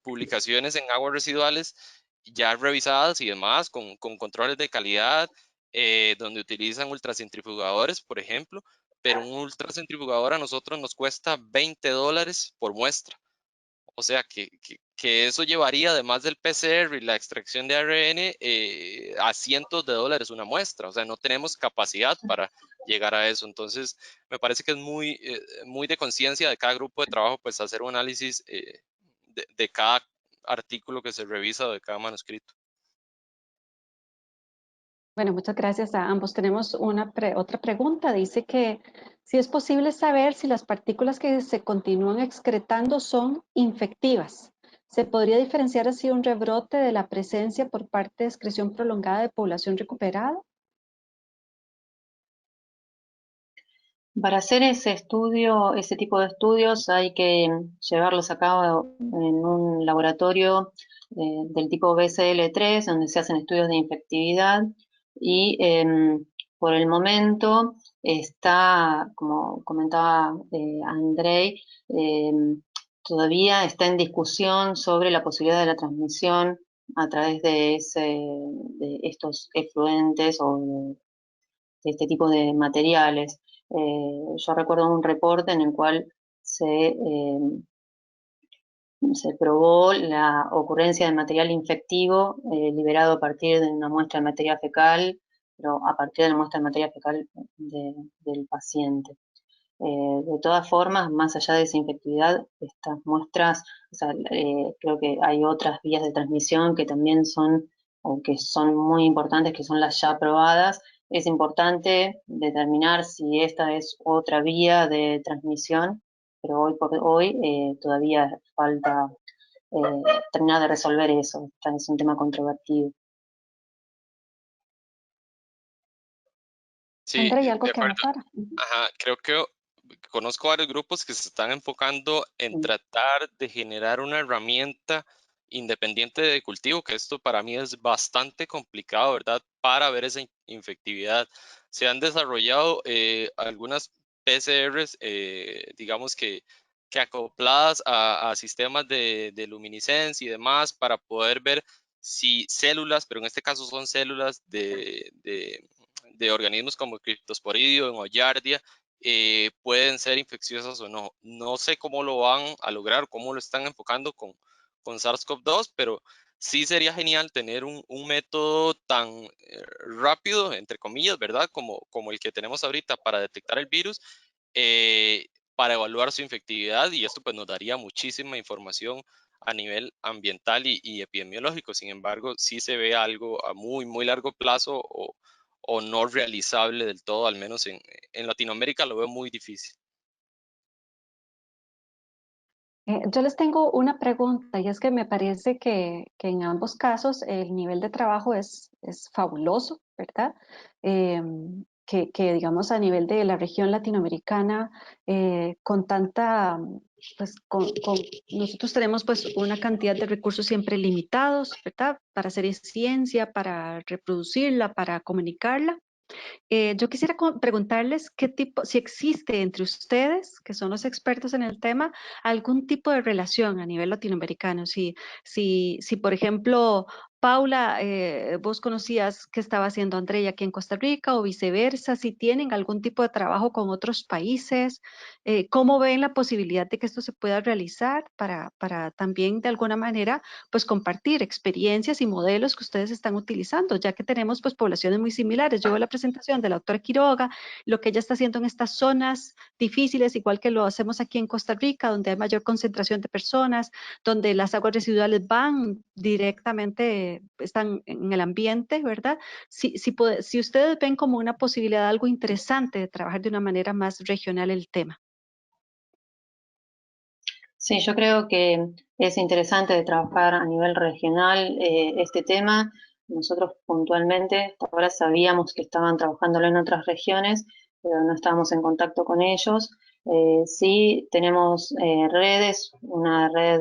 Speaker 3: publicaciones en aguas residuales ya revisadas y demás con controles de calidad, donde utilizan ultracentrifugadores, por ejemplo, pero un ultracentrifugador a nosotros nos cuesta $20 por muestra. O sea que eso llevaría, además del PCR y la extracción de ARN, a cientos de dólares una muestra. O sea, no tenemos capacidad para llegar a eso. Entonces, me parece que es muy de conciencia de cada grupo de trabajo, pues hacer un análisis de cada artículo que se revisa o de cada manuscrito.
Speaker 1: Bueno, muchas gracias a ambos. Tenemos otra pregunta. Dice que si es posible saber si las partículas que se continúan excretando son infectivas. ¿Se podría diferenciar así un rebrote de la presencia por parte de excreción prolongada de población recuperada?
Speaker 2: Para hacer ese estudio, ese tipo de estudios, hay que llevarlos a cabo en un laboratorio del tipo BCL3, donde se hacen estudios de infectividad y por el momento está, como comentaba Andrei, todavía está en discusión sobre la posibilidad de la transmisión a través de estos efluentes o de este tipo de materiales. Yo recuerdo un reporte en el cual se probó la ocurrencia de material infectivo liberado a partir de una muestra de materia fecal, pero a partir de la muestra de materia fecal del paciente. De todas formas, más allá de esa infectividad, estas muestras, o sea, creo que hay otras vías de transmisión que también son, o que son muy importantes, que son las ya aprobadas. Es importante determinar si esta es otra vía de transmisión, pero hoy por hoy todavía falta terminar de resolver eso. Es un tema controvertido.
Speaker 3: Sí,
Speaker 1: André, ¿hay
Speaker 3: de
Speaker 1: algo que
Speaker 3: acuerdo.
Speaker 1: anotar? Ujú.
Speaker 3: Ajá, creo que conozco varios grupos que se están enfocando en
Speaker 2: Sí.
Speaker 3: tratar de generar una herramienta independiente de cultivo, que esto para mí es bastante complicado, ¿verdad? Para ver esa infectividad. Se han desarrollado algunas PCRs, digamos que acopladas a sistemas de luminiscencia y demás para poder ver si células, pero en este caso son células de organismos como Cryptosporidium o Giardia, pueden ser infecciosas o no. No sé cómo lo van a lograr, cómo lo están enfocando con SARS-CoV-2, pero sí sería genial tener un método tan rápido, entre comillas, ¿verdad? Como el que tenemos ahorita para detectar el virus, eh, para evaluar su infectividad, y esto pues nos daría muchísima información a nivel ambiental y epidemiológico. Sin embargo, sí se ve algo a muy, muy largo plazo o no realizable del todo, al menos en Latinoamérica lo veo muy difícil.
Speaker 1: Yo les tengo una pregunta y es que me parece que en ambos casos el nivel de trabajo es fabuloso, ¿verdad? Que, digamos a nivel de la región latinoamericana, con tanta, pues nosotros tenemos pues una cantidad de recursos siempre limitados, ¿verdad? Para hacer ciencia, para reproducirla, para comunicarla. Yo quisiera preguntarles qué tipo, si existe entre ustedes, que son los expertos en el tema, algún tipo de relación a nivel latinoamericano. Si por ejemplo, Paula, vos conocías qué estaba haciendo Andrea aquí en Costa Rica o viceversa, si tienen algún tipo de trabajo con otros países, ¿cómo ven la posibilidad de que esto se pueda realizar para también de alguna manera pues compartir experiencias y modelos que ustedes están utilizando, ya que tenemos pues poblaciones muy similares? Yo veo la presentación de la doctora Quiroga, lo que ella está haciendo en estas zonas difíciles, igual que lo hacemos aquí en Costa Rica, donde hay mayor concentración de personas, donde las aguas residuales van directamente, están en el ambiente, ¿verdad? Si ustedes ven como una posibilidad, algo interesante de trabajar de una manera más regional el tema.
Speaker 2: Sí, yo creo que es interesante de trabajar a nivel regional este tema. Nosotros puntualmente hasta ahora sabíamos que estaban trabajándolo en otras regiones, pero no estábamos en contacto con ellos. Sí tenemos redes, una red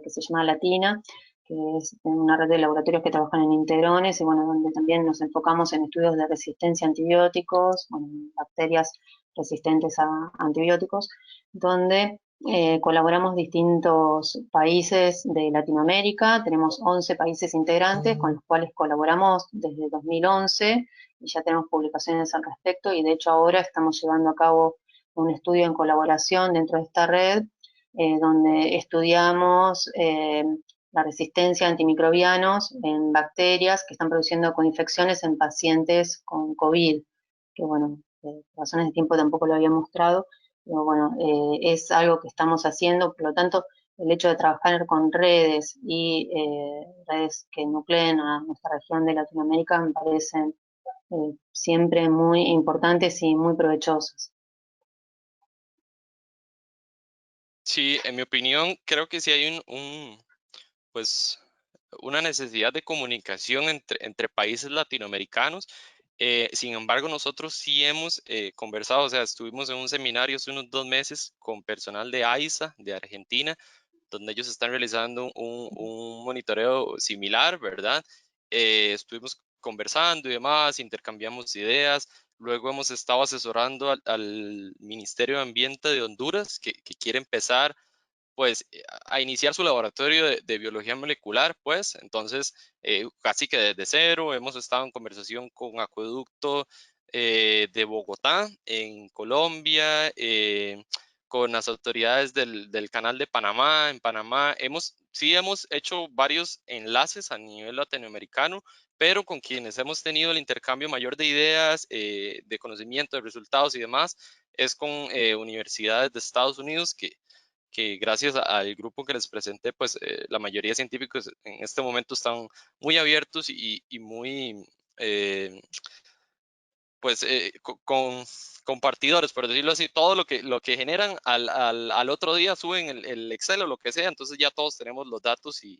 Speaker 2: que se llama Latina, que es una red de laboratorios que trabajan en integrones y bueno, donde también nos enfocamos en estudios de resistencia a antibióticos, bueno, bacterias resistentes a antibióticos, donde colaboramos distintos países de Latinoamérica, tenemos 11 países integrantes con los cuales colaboramos desde 2011 y ya tenemos publicaciones al respecto y de hecho ahora estamos llevando a cabo un estudio en colaboración dentro de esta red donde estudiamos la resistencia a antimicrobianos en bacterias que están produciendo coinfecciones en pacientes con COVID, que bueno, por razones de tiempo tampoco lo había mostrado, pero bueno, es algo que estamos haciendo, por lo tanto, el hecho de trabajar con redes y redes que nucleen a nuestra región de Latinoamérica me parecen siempre muy importantes y muy provechosas.
Speaker 3: Sí, en mi opinión, creo que sí hay pues, una necesidad de comunicación entre países latinoamericanos Sin embargo, nosotros sí hemos conversado, o sea, estuvimos en un seminario hace unos 2 meses con personal de AISA, de Argentina, donde ellos están realizando un monitoreo similar, ¿verdad? Estuvimos conversando y demás, intercambiamos ideas. Luego hemos estado asesorando al Ministerio de Ambiente de Honduras, que quiere empezar pues a iniciar su laboratorio de biología molecular, pues, entonces casi que desde cero hemos estado en conversación con Acueducto de Bogotá, en Colombia, con las autoridades del Canal de Panamá, en Panamá, sí hemos hecho varios enlaces a nivel latinoamericano, pero con quienes hemos tenido el intercambio mayor de ideas, de conocimiento, de resultados y demás, es con universidades de Estados Unidos que gracias al grupo que les presenté, pues la mayoría de científicos en este momento están muy abiertos y muy, eh, pues, con compartidores, por decirlo así, todo lo que generan al otro día suben el Excel o lo que sea, entonces ya todos tenemos los datos y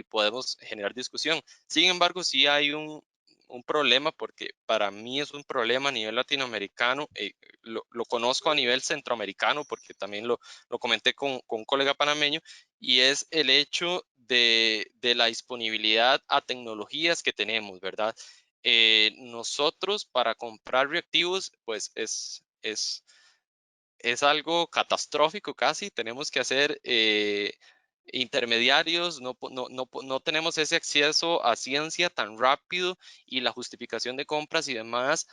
Speaker 3: podemos generar discusión. Sin embargo, sí hay un problema, porque para mí es un problema a nivel latinoamericano, lo conozco a nivel centroamericano, porque también lo comenté con un colega panameño, y es el hecho de la disponibilidad a tecnologías que tenemos, ¿verdad? Nosotros para comprar reactivos, pues es algo catastrófico casi. Tenemos que hacer intermediarios, no tenemos ese acceso a ciencia tan rápido, y la justificación de compras y demás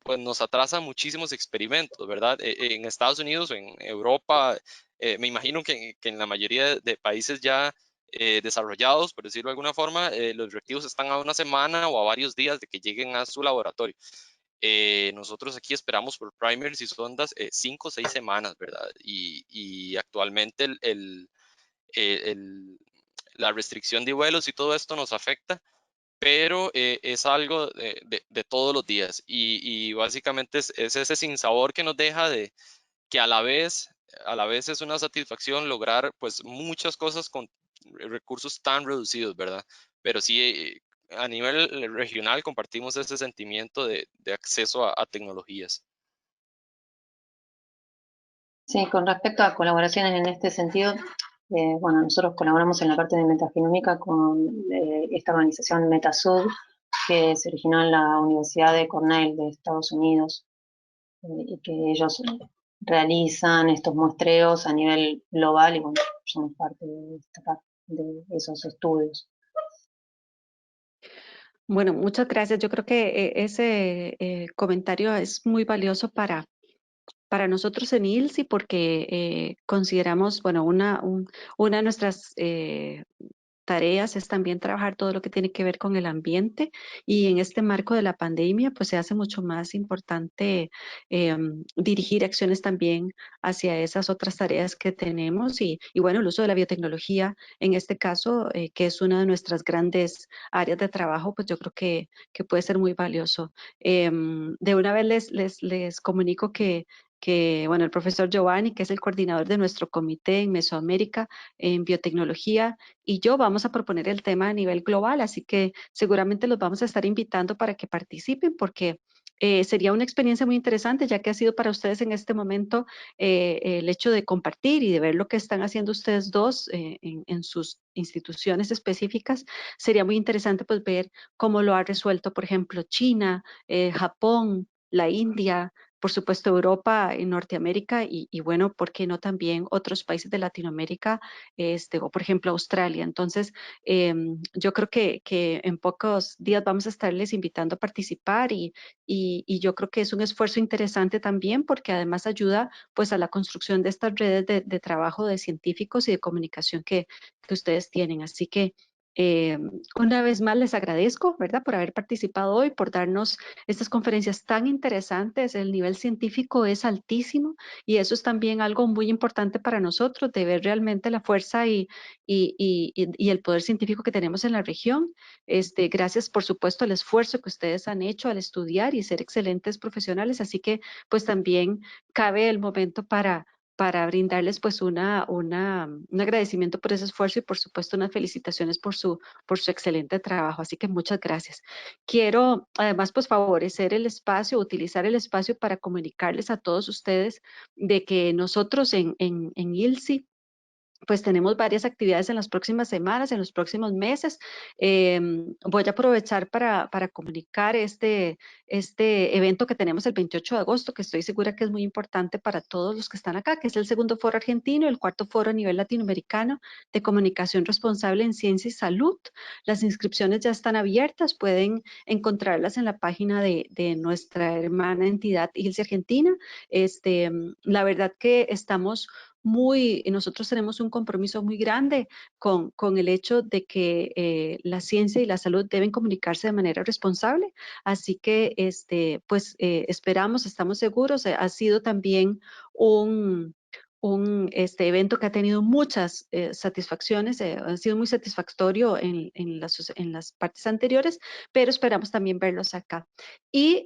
Speaker 3: pues nos atrasa muchísimos experimentos, ¿verdad? En Estados Unidos, en Europa, me imagino que en la mayoría de países ya desarrollados, por decirlo de alguna forma, los reactivos están a una semana o a varios días de que lleguen a su laboratorio. Nosotros aquí esperamos por primers y sondas 5 o 6 semanas, ¿verdad? Y actualmente el- la restricción de vuelos y todo esto nos afecta, pero es algo de todos los días, y básicamente es ese sinsabor que nos deja de que a la vez es una satisfacción lograr pues muchas cosas con recursos tan reducidos, ¿verdad? Pero sí, a nivel regional compartimos ese sentimiento de acceso a tecnologías.
Speaker 2: Sí, con respecto a colaboraciones en este sentido, bueno, nosotros colaboramos en la parte de metagenómica con esta organización Metasud, que se originó en la Universidad de Cornell de Estados Unidos, y que ellos realizan estos muestreos a nivel global, y bueno, somos parte de esos estudios.
Speaker 1: Bueno, muchas gracias. Yo creo que ese comentario es muy valioso para nosotros en ILSI, porque consideramos, bueno, una de nuestras tareas es también trabajar todo lo que tiene que ver con el ambiente, y en este marco de la pandemia pues se hace mucho más importante dirigir acciones también hacia esas otras tareas que tenemos, y bueno, el uso de la biotecnología en este caso, que es una de nuestras grandes áreas de trabajo, pues yo creo que puede ser muy valioso. De una vez les comunico que, bueno, el profesor Giovanni, que es el coordinador de nuestro comité en Mesoamérica en biotecnología, y yo vamos a proponer el tema a nivel global, así que seguramente los vamos a estar invitando para que participen, porque sería una experiencia muy interesante, ya que ha sido para ustedes en este momento el hecho de compartir y de ver lo que están haciendo ustedes dos en sus instituciones específicas. Sería muy interesante pues ver cómo lo ha resuelto, por ejemplo, China, Japón, la India, por supuesto Europa y Norteamérica, y bueno, ¿por qué no también otros países de Latinoamérica, o por ejemplo Australia? Entonces, yo creo que en pocos días vamos a estarles invitando a participar, y yo creo que es un esfuerzo interesante también, porque además ayuda pues a la construcción de estas redes de trabajo de científicos y de comunicación que ustedes tienen. Así que eh, una vez más les agradezco, ¿verdad?, por haber participado hoy, por darnos estas conferencias tan interesantes. El nivel científico es altísimo, y eso es también algo muy importante para nosotros, de ver realmente la fuerza y el poder científico que tenemos en la región. Gracias, por supuesto, al esfuerzo que ustedes han hecho al estudiar y ser excelentes profesionales. Así que, pues también cabe el momento para brindarles pues un agradecimiento por ese esfuerzo y por supuesto unas felicitaciones por su excelente trabajo. Así que muchas gracias. Quiero además pues favorecer el espacio, utilizar el espacio para comunicarles a todos ustedes de que nosotros en ILSI pues tenemos varias actividades en las próximas semanas, en los próximos meses. Voy a aprovechar para comunicar este evento que tenemos el 28 de agosto, que estoy segura que es muy importante para todos los que están acá, que es el segundo foro argentino, el cuarto foro a nivel latinoamericano de comunicación responsable en ciencia y salud. Las inscripciones ya están abiertas, pueden encontrarlas en la página de nuestra hermana entidad ILSI Argentina. La verdad que nosotros tenemos un compromiso muy grande con el hecho de que la ciencia y la salud deben comunicarse de manera responsable. Así que, estamos seguros, ha sido también un evento que ha tenido muchas satisfacciones, ha sido muy satisfactorio en las partes anteriores, pero esperamos también verlos acá. Y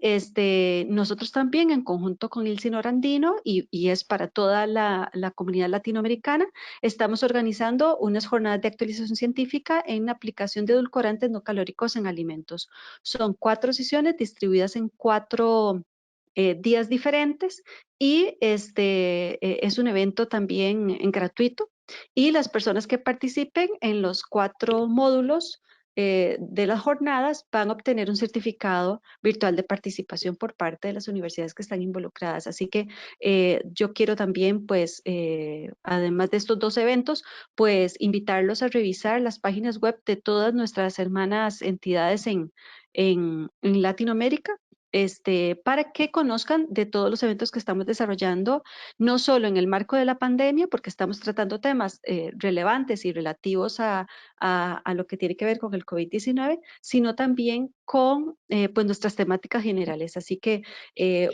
Speaker 1: nosotros también, en conjunto con ILSI Norandino, y es para toda la comunidad latinoamericana, estamos organizando unas jornadas de actualización científica en aplicación de edulcorantes no calóricos en alimentos. Son 4 sesiones distribuidas en 4 días diferentes y es un evento también gratuito, y las personas que participen en los 4 módulos de las jornadas van a obtener un certificado virtual de participación por parte de las universidades que están involucradas. Así que yo quiero también, pues, además de estos 2 eventos, pues invitarlos a revisar las páginas web de todas nuestras hermanas entidades en Latinoamérica, para que conozcan de todos los eventos que estamos desarrollando, no solo en el marco de la pandemia, porque estamos tratando temas relevantes y relativos a lo que tiene que ver con el COVID-19, sino también con pues nuestras temáticas generales. Así que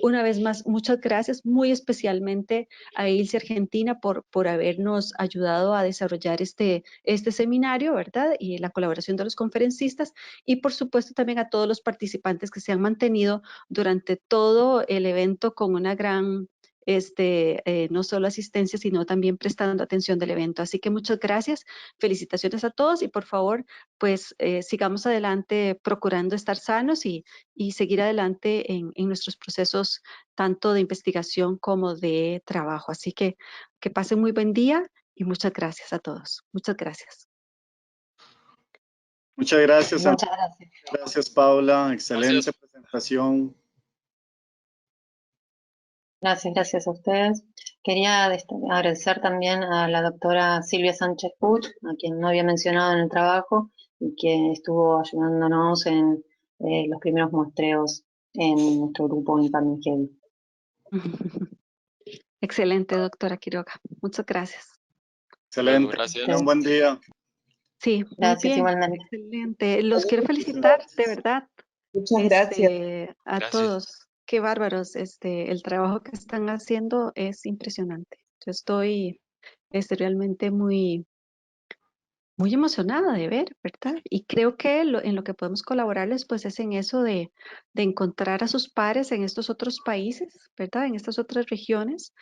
Speaker 1: una vez más, muchas gracias, muy especialmente a ILSI Argentina por habernos ayudado a desarrollar este seminario, ¿verdad? Y la colaboración de los conferencistas, y por supuesto también a todos los participantes que se han mantenido durante todo el evento con una gran no solo asistencia, sino también prestando atención del evento. Así que muchas gracias, felicitaciones a todos, y por favor, pues sigamos adelante procurando estar sanos y seguir adelante en nuestros procesos tanto de investigación como de trabajo. Así que pasen muy buen día y muchas gracias a todos. Muchas gracias.
Speaker 4: Muchas gracias.
Speaker 2: Muchas gracias.
Speaker 4: Gracias, Paula. Excelente presentación.
Speaker 2: Gracias a ustedes. Quería agradecer también a la doctora Silvia Sánchez Puig, a quien no había mencionado en el trabajo y que estuvo ayudándonos en los primeros muestreos en nuestro grupo en Parmigiel.
Speaker 1: Excelente, doctora Quiroga. Muchas gracias.
Speaker 4: Excelente.
Speaker 3: Gracias.
Speaker 4: Un buen día.
Speaker 1: Sí, muy
Speaker 2: Gracias
Speaker 1: bien.
Speaker 2: igualmente.
Speaker 1: Excelente. Los quiero felicitar, de verdad.
Speaker 5: Muchas gracias.
Speaker 1: A
Speaker 3: Gracias.
Speaker 1: todos. Qué bárbaros. El trabajo que están haciendo es impresionante. Yo estoy realmente muy emocionada de ver, ¿verdad? Y creo que en lo que podemos colaborarles, pues es en eso de encontrar a sus pares en estos otros países, ¿verdad? En estas otras regiones.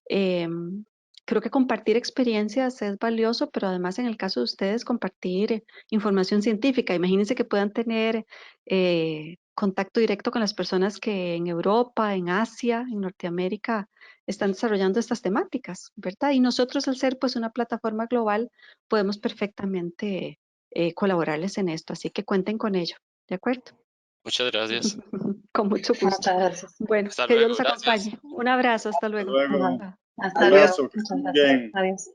Speaker 1: Creo que compartir experiencias es valioso, pero además en el caso de ustedes compartir información científica. Imagínense que puedan tener contacto directo con las personas que en Europa, en Asia, en Norteamérica están desarrollando estas temáticas, ¿verdad? Y nosotros, al ser pues una plataforma global, podemos perfectamente colaborarles en esto, así que cuenten con ello, ¿de acuerdo?
Speaker 3: Muchas gracias.
Speaker 1: Con mucho gusto.
Speaker 2: Muchas gracias.
Speaker 1: Bueno,
Speaker 3: Hasta
Speaker 1: que Dios
Speaker 3: luego,
Speaker 1: los
Speaker 3: gracias.
Speaker 1: acompañe. Un abrazo, hasta luego.
Speaker 4: Hasta luego.
Speaker 2: Hasta
Speaker 4: Un
Speaker 2: luego.
Speaker 4: abrazo, que
Speaker 2: Muchas
Speaker 4: estén
Speaker 2: gracias.
Speaker 4: bien.
Speaker 2: Adiós.